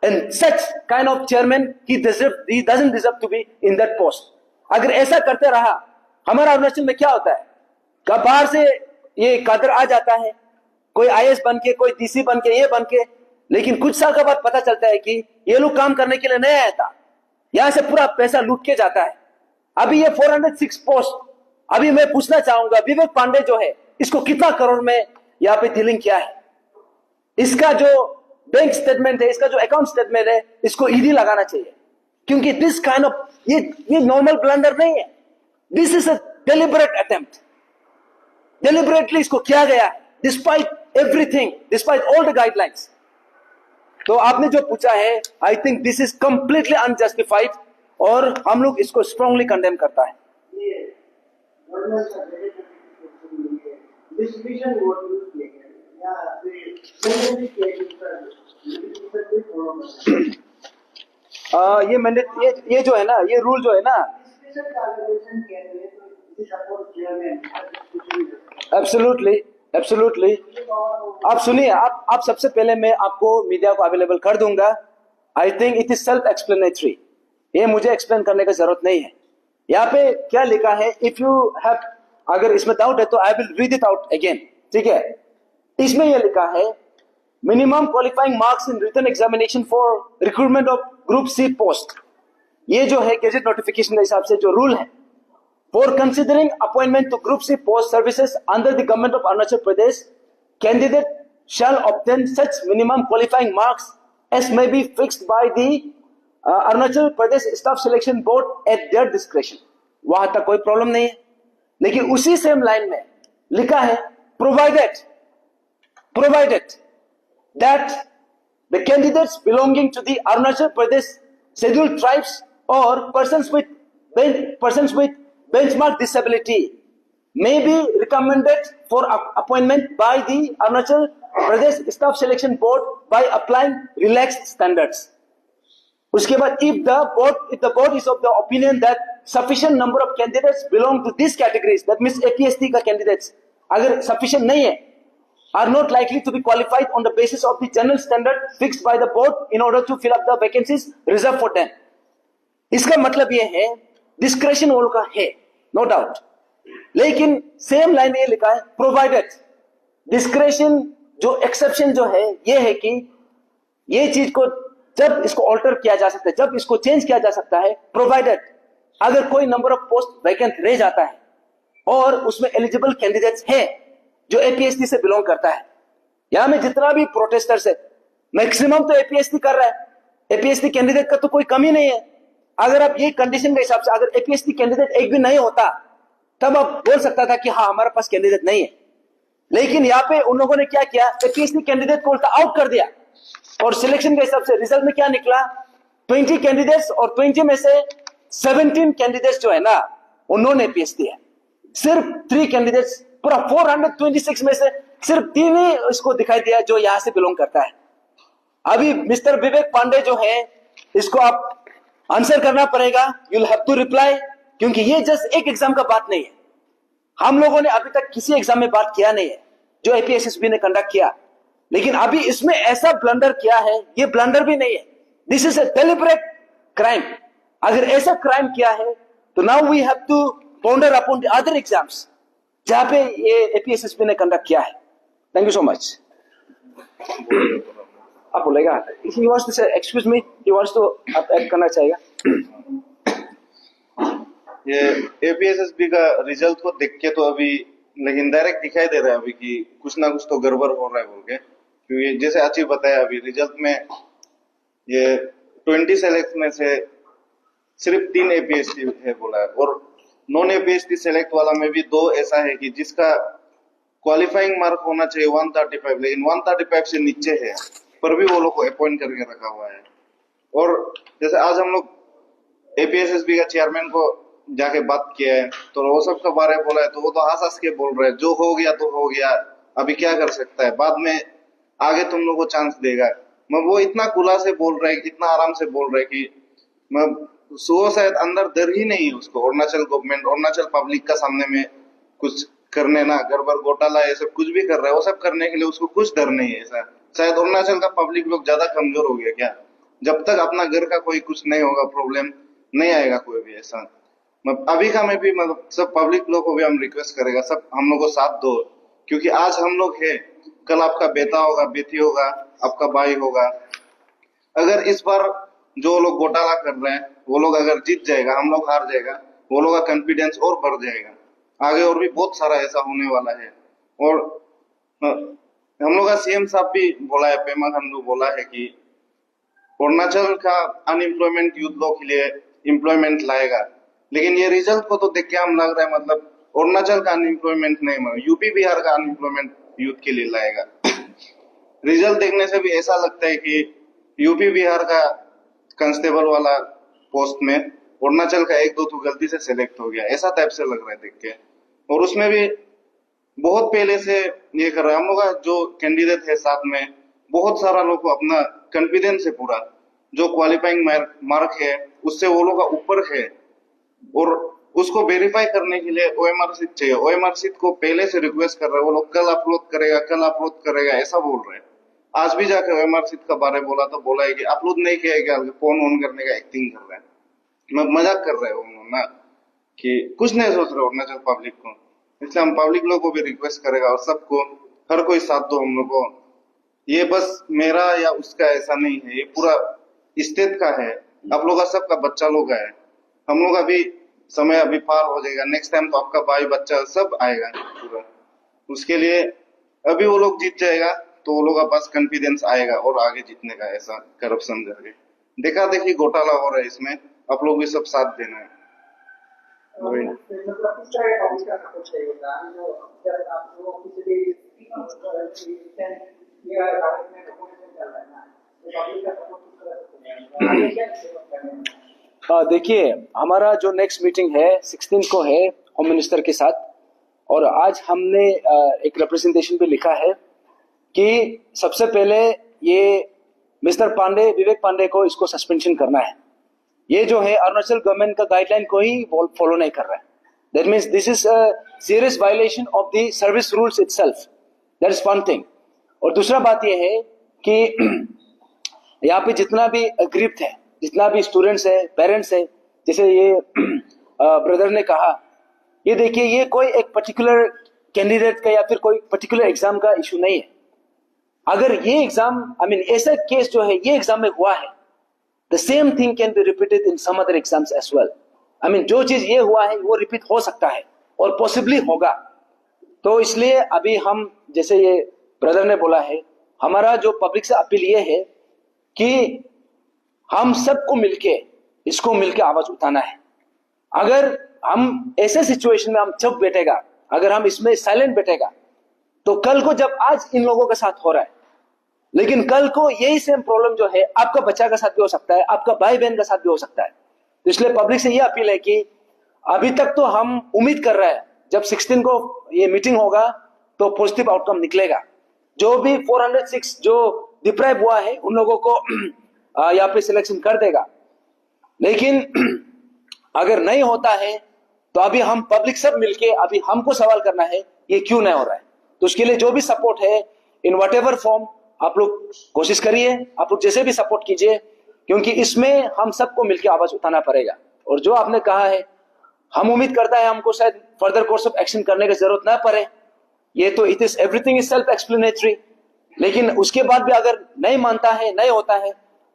And such kind of chairman he doesn't deserve to be in that post. अगर ऐसा करते रहा, हमारा अरुणाचल में क्या होता है, कब बाहर से ये कादर आ जाता है, कोई आईएएस बन के, कोई डीसी बन के, ये बन के, लेकिन कुछ साल के बाद पता चलता है कि ये लोग काम करने के लिए नहीं आया था, यहां से पूरा पैसा लूट के जाता है। अभी ये 406 पोस्ट, अभी मैं पूछना चाहूंगा विवेक पांडे जो है, इसको कितना करोड़ में यहाँ पे डीलिंग किया है? इसका जो बैंक स्टेटमेंट है, इसका जो अकाउंट स्टेटमेंट है, इसको ईडी लगाना चाहिए, क्योंकि दिस काइंड ऑफ ये नॉर्मल ब्लंडर नहीं है, this is a deliberate attempt, deliberately इसको किया गया है, despite everything, despite all the guidelines. तो आपने जो पूछा है, I think this is completely unjustified, और हम लोग इसको स्ट्रांगली कंडेम करता है। ये मैंडेट, ये जो है ना, ये रूल जो है ना, एब्सोल्युटली एब्सोल्युटली। आप सुनिए, आप सबसे पहले मैं आपको मीडिया को अवेलेबल कर दूंगा। I think it is self explanatory, ये मुझे एक्सप्लेन करने की जरूरत नहीं है। यहाँ पे क्या लिखा है, इफ यू हैव, अगर इसमें डाउट है तो I will read it out again, ठीक है? इसमें यह लिखा है, minimum qualifying marks in written examination for recruitment of group C post. ये जो है गेजेट नोटिफिकेशन के हिसाब से जो रूल है, for considering appointment to Group C post services under the government of Arunachal Pradesh, candidate shall obtain such minimum qualifying marks as may be fixed by the Arunachal Pradesh Staff Selection Board at their discretion। वहां तक कोई problem नहीं है, लेकिन उसी same line में लिखा है, provided that the candidates belonging to the Arunachal Pradesh scheduled tribes or persons with benchmark disability may be recommended for appointment by the Arunachal Pradesh Staff Selection Board by applying relaxed standards। उसके बाद if the board is of the opinion that sufficient number of candidates belong to these categories, that means APST का candidates अगर sufficient नहीं है, are not likely to be qualified on the basis of the general standard fixed by the board in order to fill up the vacancies reserved for them। इसका मतलब ये है discretion वोल का है, नो डाउट, लेकिन same line में ये लिखा है प्रोवाइडेड। डिस्क्रेशन जो एक्सेप्शन जो है ये है कि ये चीज को जब इसको ऑल्टर किया जा सकता है, जब इसको चेंज किया जा सकता है, प्रोवाइडेड अगर कोई नंबर ऑफ पोस्ट वैकेंट रह जाता है और उसमें एलिजिबल कैंडिडेट्स है जो एपीएसटी से बिलोंग करता है। यहां में जितना भी प्रोटेस्टर्स है, मैक्सिमम तो एपीएसटी कर रहा है, एपीएसटी कैंडिडेट का तो कोई कमी नहीं है। अगर आप ये कंडीशन के हिसाब से अगर एपीएसटी कैंडिडेट एक भी नहीं होता, तब आप बोल सकता था कि हाँ हमारे पास कैंडिडेट नहीं है, लेकिन यहाँ पे उन लोगों ने क्या किया, एपीएसटी कैंडिडेट को उल्टा आउट कर दिया, और सिलेक्शन के हिसाब से रिजल्ट में क्या निकला, 20 कैंडिडेट्स और 20 में से 17 कैंडिडेट्स जो है ना उन्होंने एपीएसटी है, सिर्फ 3 कैंडिडेट्स, पूरा 426 में से सिर्फ 3 ही इसको दिखाई दिया जो यहां से बिलोंग करता है। अभी मिस्टर विवेक पांडे जो है इसको आप आंसर करना पड़ेगा, you will have to reply, क्योंकि ये जस्ट एक एग्जाम का बात नहीं है। हम लोगों ने अभी तक किसी एग्जाम में बात किया नहीं है जो एपीएसएसबी ने कंडक्ट किया, लेकिन अभी इसमें ऐसा ब्लंडर किया है, ये ब्लंडर भी नहीं है, this is a deliberate crime. अगर ऐसा क्राइम किया है तो now we have to ponder upon the other exams जहां पे ये एपीएसएसबी ने कंडक्ट किया है। Thank you so much. आप बोलेगा, he wants to say, excuse me, he wants to आप ऐड करना चाहेगा। ये एपीएसएसबी का रिजल्ट को देख के तो अभी लेकिन डायरेक्ट दिखाई दे रहा है अभी कि कुछ ना कुछ तो गड़बड़ हो रहा है बोल के, क्योंकि जैसे अच्छी बताया अभी रिजल्ट में ये 20 सेलेक्ट में से सिर्फ 3 एपीएसटी है बोला है, और नॉन एपीएसटी सेलेक्ट वाला में भी 2 ऐसा है कि जिसका क्वालिफाइंग मार्क होना चाहिए 135, लेकिन 135 से नीचे है, पर भी वो लोग को अपॉइंट करके रखा हुआ है। और जैसे आज हम लोग एपीएसएसबी का चेयरमैन को जाके बात किया है तो वो सब के बारे में बोला है, तो वो तो हंस हंस के बोल रहे हैं जो हो गया तो हो गया, अभी क्या कर सकता है, बाद में आगे तुम लोग को चांस देगा। मैं वो इतना खुला से बोल रहे, इतना आराम से बोल रहे कि मैं शायद अंदर डर ही नहीं है उसको, अरुणाचल गवर्नमेंट, अरुणाचल पब्लिक का सामने में कुछ करने ना, गड़बड़ घोटाला ये सब कुछ भी कर रहा है, वो सब करने के लिए उसको कुछ डर नहीं है। ऐसा शायद अरुणाचल का पब्लिक लोग ज्यादा कमजोर हो गया क्या, जब तक अपना घर का कोई कुछ नहीं होगा प्रॉब्लम नहीं आएगा कोई भी। ऐसा अभी का मैं भी मतलब सब पब्लिक लोग को भी हम रिक्वेस्ट करेगा, सब हम लोग को साथ दो, क्योंकि आज हम लोग है, कल आपका बेटा होगा, बेटी होगा, आपका भाई होगा। अगर इस बार जो लोग घोटाला कर रहे हैं वो लोग अगर जीत जाएगा, हम लोग हार जाएगा, वो लोग का कॉन्फिडेंस और बढ़ जाएगा, आगे और भी बहुत सारा ऐसा होने वाला है। और हम लोग का सीएम साहब भी बोला है, पेमा खांडू बोला है कि अरुणाचल का अनएम्प्लॉयमेंट यूथ लोग के लिए एम्प्लॉयमेंट लाएगा, लेकिन ये रिजल्ट को तो देख के हम लग रहा है मतलब अरुणाचल का अनएम्प्लॉयमेंट नहीं, मतलब यूपी बिहार का अनएम्प्लॉयमेंट यूथ के लिए लाएगा। रिजल्ट देखने से भी ऐसा लगता है कि यूपी बिहार का कांस्टेबल वाला पोस्ट में अरुणाचल का 1-2 तो गलती से सिलेक्ट हो गया, ऐसा टाइप से लग रहा है देख के। और उसमें भी बहुत पहले से ये कर रहा है, हम लोग का जो कैंडिडेट है साथ में बहुत सारा लोग को अपना कॉन्फिडेंस है पूरा, जो क्वालिफाइंग मार्क है उससे वो लोग का ऊपर है, और उसको वेरीफाई करने के लिए ओएमआर शीट चाहिए। ओएमआर शीट को पहले से रिक्वेस्ट कर रहे हैं, वो लोग कल अपलोड करेगा, कल अपलोड करेगा ऐसा बोल रहे हैं। आज भी जाके ओएमआर शीट का बारे बोला तो बोला है कि अपलोड नहीं किया क्या, फोन ऑन करने का एक्टिंग कर रहे हैं, मैं मजाक कर रहे हो ना, कि कुछ नहीं सोच रहे अरुणाचल पब्लिक को। इसलिए हम पब्लिक लोग को भी रिक्वेस्ट करेगा और सबको, हर कोई साथ दो हम लोग को। ये बस मेरा या उसका ऐसा नहीं है, ये पूरा स्टेट का है, आप लोग का सबका बच्चा लोग है। हम लोग अभी समय अभी पार हो जाएगा, नेक्स्ट टाइम तो आपका भाई बच्चा सब आएगा पूरा, उसके लिए अभी वो लोग जीत जाएगा तो वो लोग का पास कॉन्फिडेंस आएगा और आगे जीतने का। ऐसा करप्शन करके देखा देखी घोटाला हो रहा है, इसमें आप लोग भी सब साथ देना है। मतलब किस तरह का पब्लिक का सपोर्ट चाहिए होता है, जो जब आप लोग किसी भी ये भारत में डॉक्यूमेंटेशन चल रहा है ना, तो पब्लिक का सपोर्ट किस तरह से आगे क्या सपोर्ट करना है? देखिए, हमारा जो नेक्स्ट मीटिंग है 16 को है होम मिनिस्टर के साथ, और आज हमने एक रिप्रेजेंटेशन भी लिखा है कि सबसे पहले ये मिस्टर पांडे, विवेक पांडे को इसको सस्पेंशन करना है। ये जो है अरुणाचल गवर्नमेंट का गाइडलाइन को ही फॉलो नहीं कर रहा है। That means this is a serious violation of the service rules itself, that is one thing. और दूसरा बात ये है कि यहाँ पे जितना भी ग्रिप्ट है, जितना भी स्टूडेंट्स है, पेरेंट्स है, जैसे ये ब्रदर ने कहा, ये देखिए ये कोई एक पर्टिकुलर कैंडिडेट का या फिर कोई पर्टिकुलर एग्जाम का इशू नहीं है। अगर ये एग्जाम ऐसा केस जो है ये एग्जाम में हुआ है, the same thing can be repeated in some other exams as well. जो चीज ये हुआ है वो रिपीट हो सकता है और पॉसिबली होगा। तो इसलिए अभी हम, जैसे ये ब्रदर ने बोला है, हमारा जो पब्लिक से अपील ये है कि हम सबको मिलके आवाज उठाना है। अगर हम ऐसे सिचुएशन में हम चुप बैठेगा, अगर हम इसमें साइलेंट बैठेगा, तो कल को जब आज इन लोगों के साथ हो रहा है, लेकिन कल को यही सेम प्रॉब्लम जो है आपका बच्चा का साथ भी हो सकता है, आपका भाई बहन का साथ भी हो सकता है। तो इसलिए पब्लिक से ये अपील है कि अभी तक तो हम उम्मीद कर रहे हैं जब 16 को ये मीटिंग होगा तो पॉजिटिव आउटकम निकलेगा। जो भी 406 जो डिप्राइव हुआ है उन लोगों को यहाँ पे सिलेक्शन कर देगा। लेकिन अगर नहीं होता है तो अभी हम पब्लिक सब मिलके अभी हमको सवाल करना है ये क्यों नहीं हो रहा है। तो उसके लिए जो भी सपोर्ट है इन वट एवर फॉर्म आप लोग कोशिश करिए, आप लोग जैसे भी सपोर्ट कीजिए, क्योंकि इसमें हम सबको मिलकर आवाज उठाना पड़ेगा। और जो आपने कहा है हम उम्मीद करता है हमको शायद फर्दर कोर्स ऑफ एक्शन करने की जरूरत ना पड़े, ये तो it is everything is self explanatory. लेकिन उसके बाद भी अगर नहीं मानता है, नहीं होता है,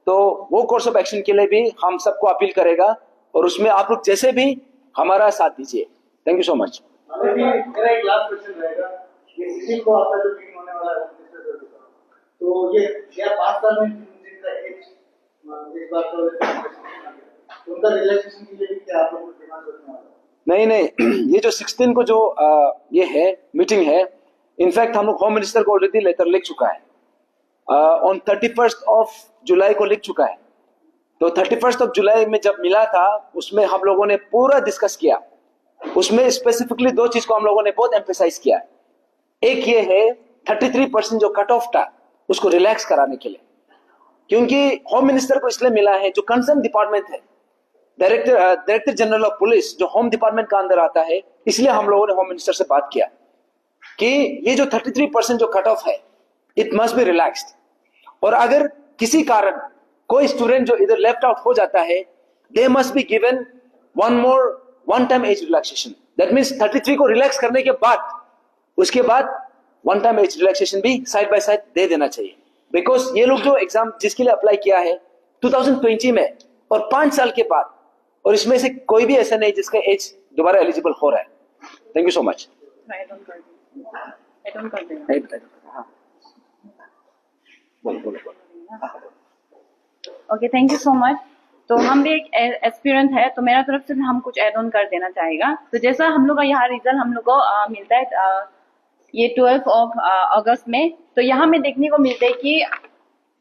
तो वो कोर्स ऑफ एक्शन के लिए भी हम सबको अपील करेगा और उसमें आप लोग जैसे भी हमारा साथ दीजिए। Thank you so much. मेरा एक लास्ट क्वेश्चन रहेगा, ये सिसिल को आपका जो मीटिंग होने वाला है तो ये 5 साल में जिनका एज इस बार तो उनका रिलैक्सेशन के लिए भी क्या आप लोग डिमांड करने वाले? नहीं, ये जो 16 को जो ये है मीटिंग है, इनफैक्ट हम लोग होम मिनिस्टर को ऑलरेडी लेटर लिख चुका है, ऑन 31st ऑफ जुलाई को लिख चुका है। तो 31st ऑफ जुलाई में जब मिला था उसमें हम लोगों ने पूरा डिस्कस किया, उसमें स्पेसिफिकली 2 चीज को हम लोगों ने बहुत एम्फेसाइज किया। एक ये है 33% जो कट ऑफ था उसको रिलैक्स कराने के लिए, क्योंकि होम मिनिस्टर को इसलिए मिला है, जो कंसर्न डिपार्टमेंट है, डायरेक्टर जनरल ऑफ पुलिस जो होम डिपार्टमेंट का अंदर आता है, इसलिए हम लोगों ने होम मिनिस्टर से बात किया कि ये जो 33% जो कट ऑफ है इट मस्ट बी रिलैक्स्ड। और अगर किसी कारण कोई स्टूडेंट जो इधर लेफ्ट आउट हो जाता है, they must be given one time age relaxation. That means 33 को रिलैक्स करने के बाद उसके बाद वन टाइम एज रिलैक्सेशन भी साइड बाय साइड दे देना चाहिए। बिकॉज ये लोग जो एग्जाम जिसके लिए अप्लाई किया है 2020 में और 5 साल के बाद, और इसमें से कोई भी ऐसा नहीं जिसका एज दोबारा एलिजिबल हो रहा है। Thank you so much. Okay, thank you so much. तो हम भी एक एस्पिरेंट है, तो मेरा तरफ से हम कुछ ऐड ऑन कर देना चाहेगा। तो जैसा हम लोग का यहाँ रिजल्ट हम लोग को मिलता है ये 12 ऑफ अगस्त में, तो यहाँ में देखने को मिलता है कि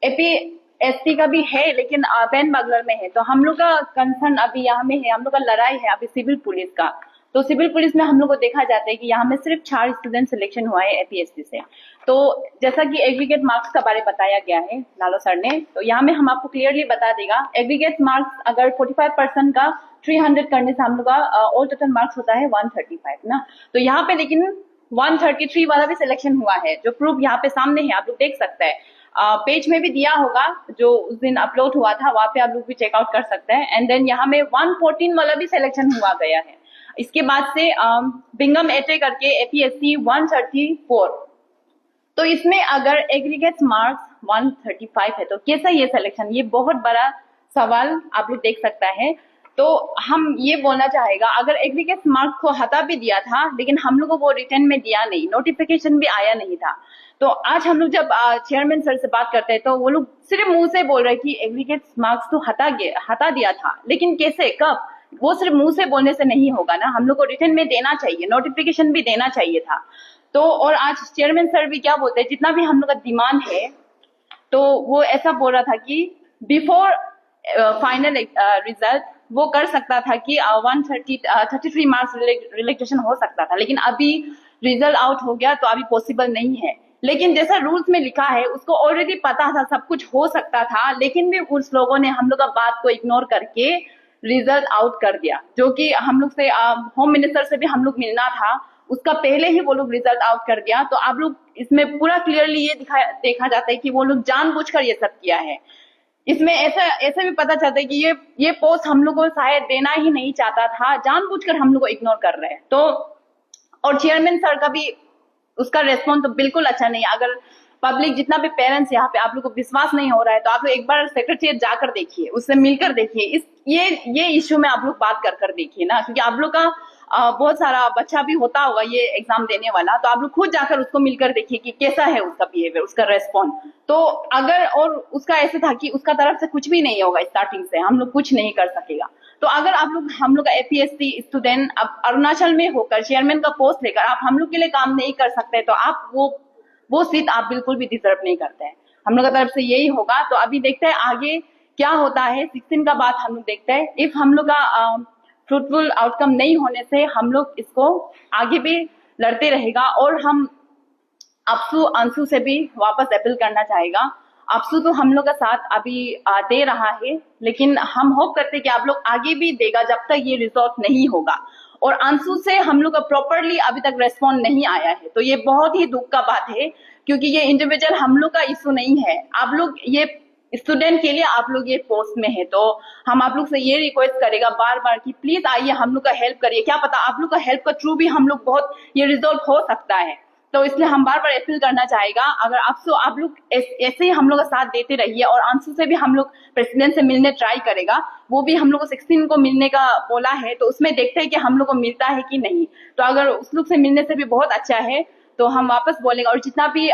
APSC का भी है लेकिन बैन बगलर में है। तो हम लोग का कंसर्न अभी यहाँ में है, हम लोग का लड़ाई है अभी सिविल पुलिस का। तो सिविल पुलिस में हम लोग को देखा जाता है कि यहाँ में सिर्फ 4 स्टूडेंट सिलेक्शन हुआ है APSC से। तो जैसा कि एग्रीगेट मार्क्स का बारे बताया गया है लालो सर ने, तो यहाँ में हम आपको क्लियरली बता देगा एग्रीगेट मार्क्स अगर 45% का 300 करने से हम लोग का ऑल टोटल मार्क्स होता है 135 ना। तो यहाँ पे लेकिन 133 वाला भी सिलेक्शन हुआ है, जो प्रूफ यहाँ पे सामने है, आप लोग देख सकते हैं। पेज में भी दिया होगा जो उस दिन अपलोड हुआ था, वहां पे आप लोग भी चेकआउट कर सकते हैं। एंड देन यहाँ में 114 वाला भी सिलेक्शन हुआ गया है। इसके बाद से बिंगम एटे करके APSC 134। तो इसमें अगर एग्रीगेट मार्क्स 135 है तो कैसा ये सिलेक्शन, ये बहुत बड़ा सवाल आप लोग देख सकता है। तो हम ये बोलना चाहेगा अगर एग्रीगेट मार्क्स को हटा भी दिया था लेकिन हम लोग को वो रिटर्न में दिया नहीं, नोटिफिकेशन भी आया नहीं था। तो आज हम लोग जब चेयरमैन सर से बात करते हैं तो वो लोग सिर्फ मुंह से बोल रहे कि एग्रीगेट मार्क्स तो हटा दिया था, लेकिन कैसे, कब, वो सिर्फ मुंह से बोलने से नहीं होगा ना, हम लोग को रिटर्न में देना चाहिए, नोटिफिकेशन भी देना चाहिए था। तो और आज चेयरमैन सर भी क्या बोलते हैं, जितना भी हम लोग का डिमांड है तो वो ऐसा बोल रहा था कि बिफोर फाइनल रिजल्ट वो कर सकता था कि 133 मार्क्स रिलैक्सेशन हो सकता था, लेकिन अभी रिजल्ट आउट हो गया तो अभी पॉसिबल नहीं है। लेकिन जैसा रूल्स में लिखा है उसको ऑलरेडी पता था, सब कुछ हो सकता था, लेकिन भी उस लोगों ने हम लोग का बात को इग्नोर करके रिजल्ट आउट कर दिया, जो कि हम लोग से होम मिनिस्टर से भी हम लोग मिलना था, उसका पहले ही वो लोग रिजल्ट आउट कर दिया। तो आप लोग इसमें पूरा क्लियरली ये देखा जाता है कि वो लोग जानबूझकर ये सब किया है। इसमें ऐसे भी पता चलता है कि ये पोस्ट हम लोग को शायद देना ही नहीं चाहता था, जानबूझकर हम लोग को इग्नोर कर रहे हैं। तो और चेयरमैन सर का भी उसका रेस्पॉन्स तो बिल्कुल अच्छा नहीं है। अगर पब्लिक जितना भी पेरेंट्स यहाँ पे आप लोग को विश्वास नहीं हो रहा है तो आप लोग एक बार सेक्रेटरीट जाकर देखिए, उससे मिलकर देखिए, ये इश्यू में आप लोग बात कर देखिए ना, क्योंकि आप लोग का बहुत सारा बच्चा भी होता होगा ये एग्जाम देने वाला, तो आप लोग खुद जाकर उसको मिलकर देखिए कि कैसा है उसका बिहेवियर, उसका रेस्पॉन्स। तो अगर और उसका ऐसे था कि उसका तरफ से कुछ भी नहीं होगा, स्टार्टिंग से हम लोग कुछ नहीं कर सकेगा। तो अगर हम लोग का APSC स्टूडेंट अब अरुणाचल में होकर चेयरमैन का पोस्ट लेकर आप हम लोग के लिए काम नहीं कर सकते, तो आप वो सीट आप बिल्कुल भी डिजर्व नहीं करते हैं। हम लोग की तरफ से यही होगा। तो अभी देखते हैं आगे क्या होता है, 16 का बाद हम लोग देखते हैं। इफ हम लोग का फ्रूटफुल आउटकम नहीं होने से हम लोग इसको आगे भी लड़ते रहेगा। और हम अंशु से भी वापस अपील करना चाहेगा, आपसू तो हम लोग का साथ अभी दे रहा है, लेकिन हम होप करते हैं कि आप लोग आगे भी देगा जब तक ये रिजॉल्व नहीं होगा। और अंशु से हम लोग का प्रॉपरली अभी तक रेस्पॉन्ड नहीं आया है, तो ये बहुत ही दुख का बात है, क्योंकि ये इंडिविजुअल हम लोग का इशू नहीं है। आप लोग ये स्टूडेंट के लिए आप लोग ये पोस्ट में है, तो हम आप लोग से ये रिक्वेस्ट करेगा बार बार कि प्लीज आइए हम लोग का हेल्प करिए। क्या पता आप लोग का हेल्प का थ्रू भी हम लोग बहुत ये रिजॉल्व हो सकता है। तो इसलिए हम बार बार अपील करना चाहेगा, अगर आप लोग ऐसे ही हम लोग का साथ देते रहिए। और अंशु से भी हम लोग प्रेसिडेंट से मिलने ट्राई करेगा, वो भी हम लोग को 16 को मिलने का बोला है, तो उसमें देखते हैं कि हम लोग को मिलता है कि नहीं। तो अगर उस लोग से मिलने से भी बहुत अच्छा है तो हम वापस बोलेंगे। और जितना भी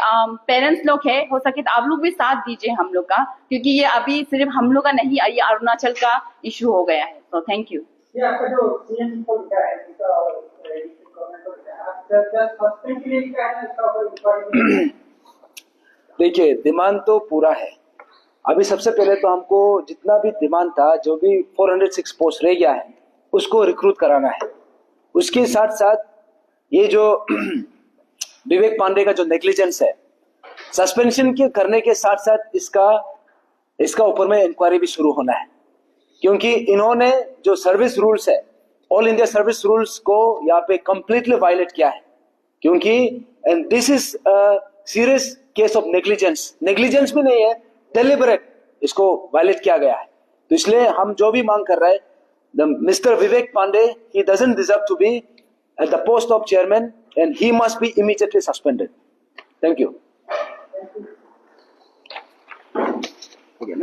पेरेंट्स लोग है, हो सके तो आप लोग भी साथ दीजिए हम लोग का, क्योंकि ये अभी सिर्फ हम लोग का नहीं, ये अरुणाचल का इशू हो गया है। तो थैंक यू। ये आपका जो सीएम को लिखा है इसका और कमेंट को लिखा है, आप जस्ट सस्पेंड के लिए लिखा है इसका ऊपर इंक्वायरी। देखिए, डिमांड तो पूरा है। अभी सबसे पहले तो हमको जितना भी डिमांड था, जो भी 406 पोस्ट रह गया है, उसको रिक्रूट कराना है। उसके साथ साथ ये जो विवेक पांडे का जो नेग्लिजेंस है, सस्पेंशन के करने के साथ साथ इसका ऊपर में इंक्वायरी भी शुरू होना है, क्योंकि इन्होंने जो सर्विस रूल्स है, ऑल इंडिया सर्विस रूल्स को यहाँ पे कंप्लीटली वायलेट किया है। क्योंकि and this is serious case of negligence भी नहीं है, डेलिबरेट इसको वायलेट किया गया है। तो इसलिए हम जो भी मांग कर रहे हैं, mister Vivek Pandey, he doesn't deserve to be at the post of chairman and he must be immediately suspended. Thank you. Okay,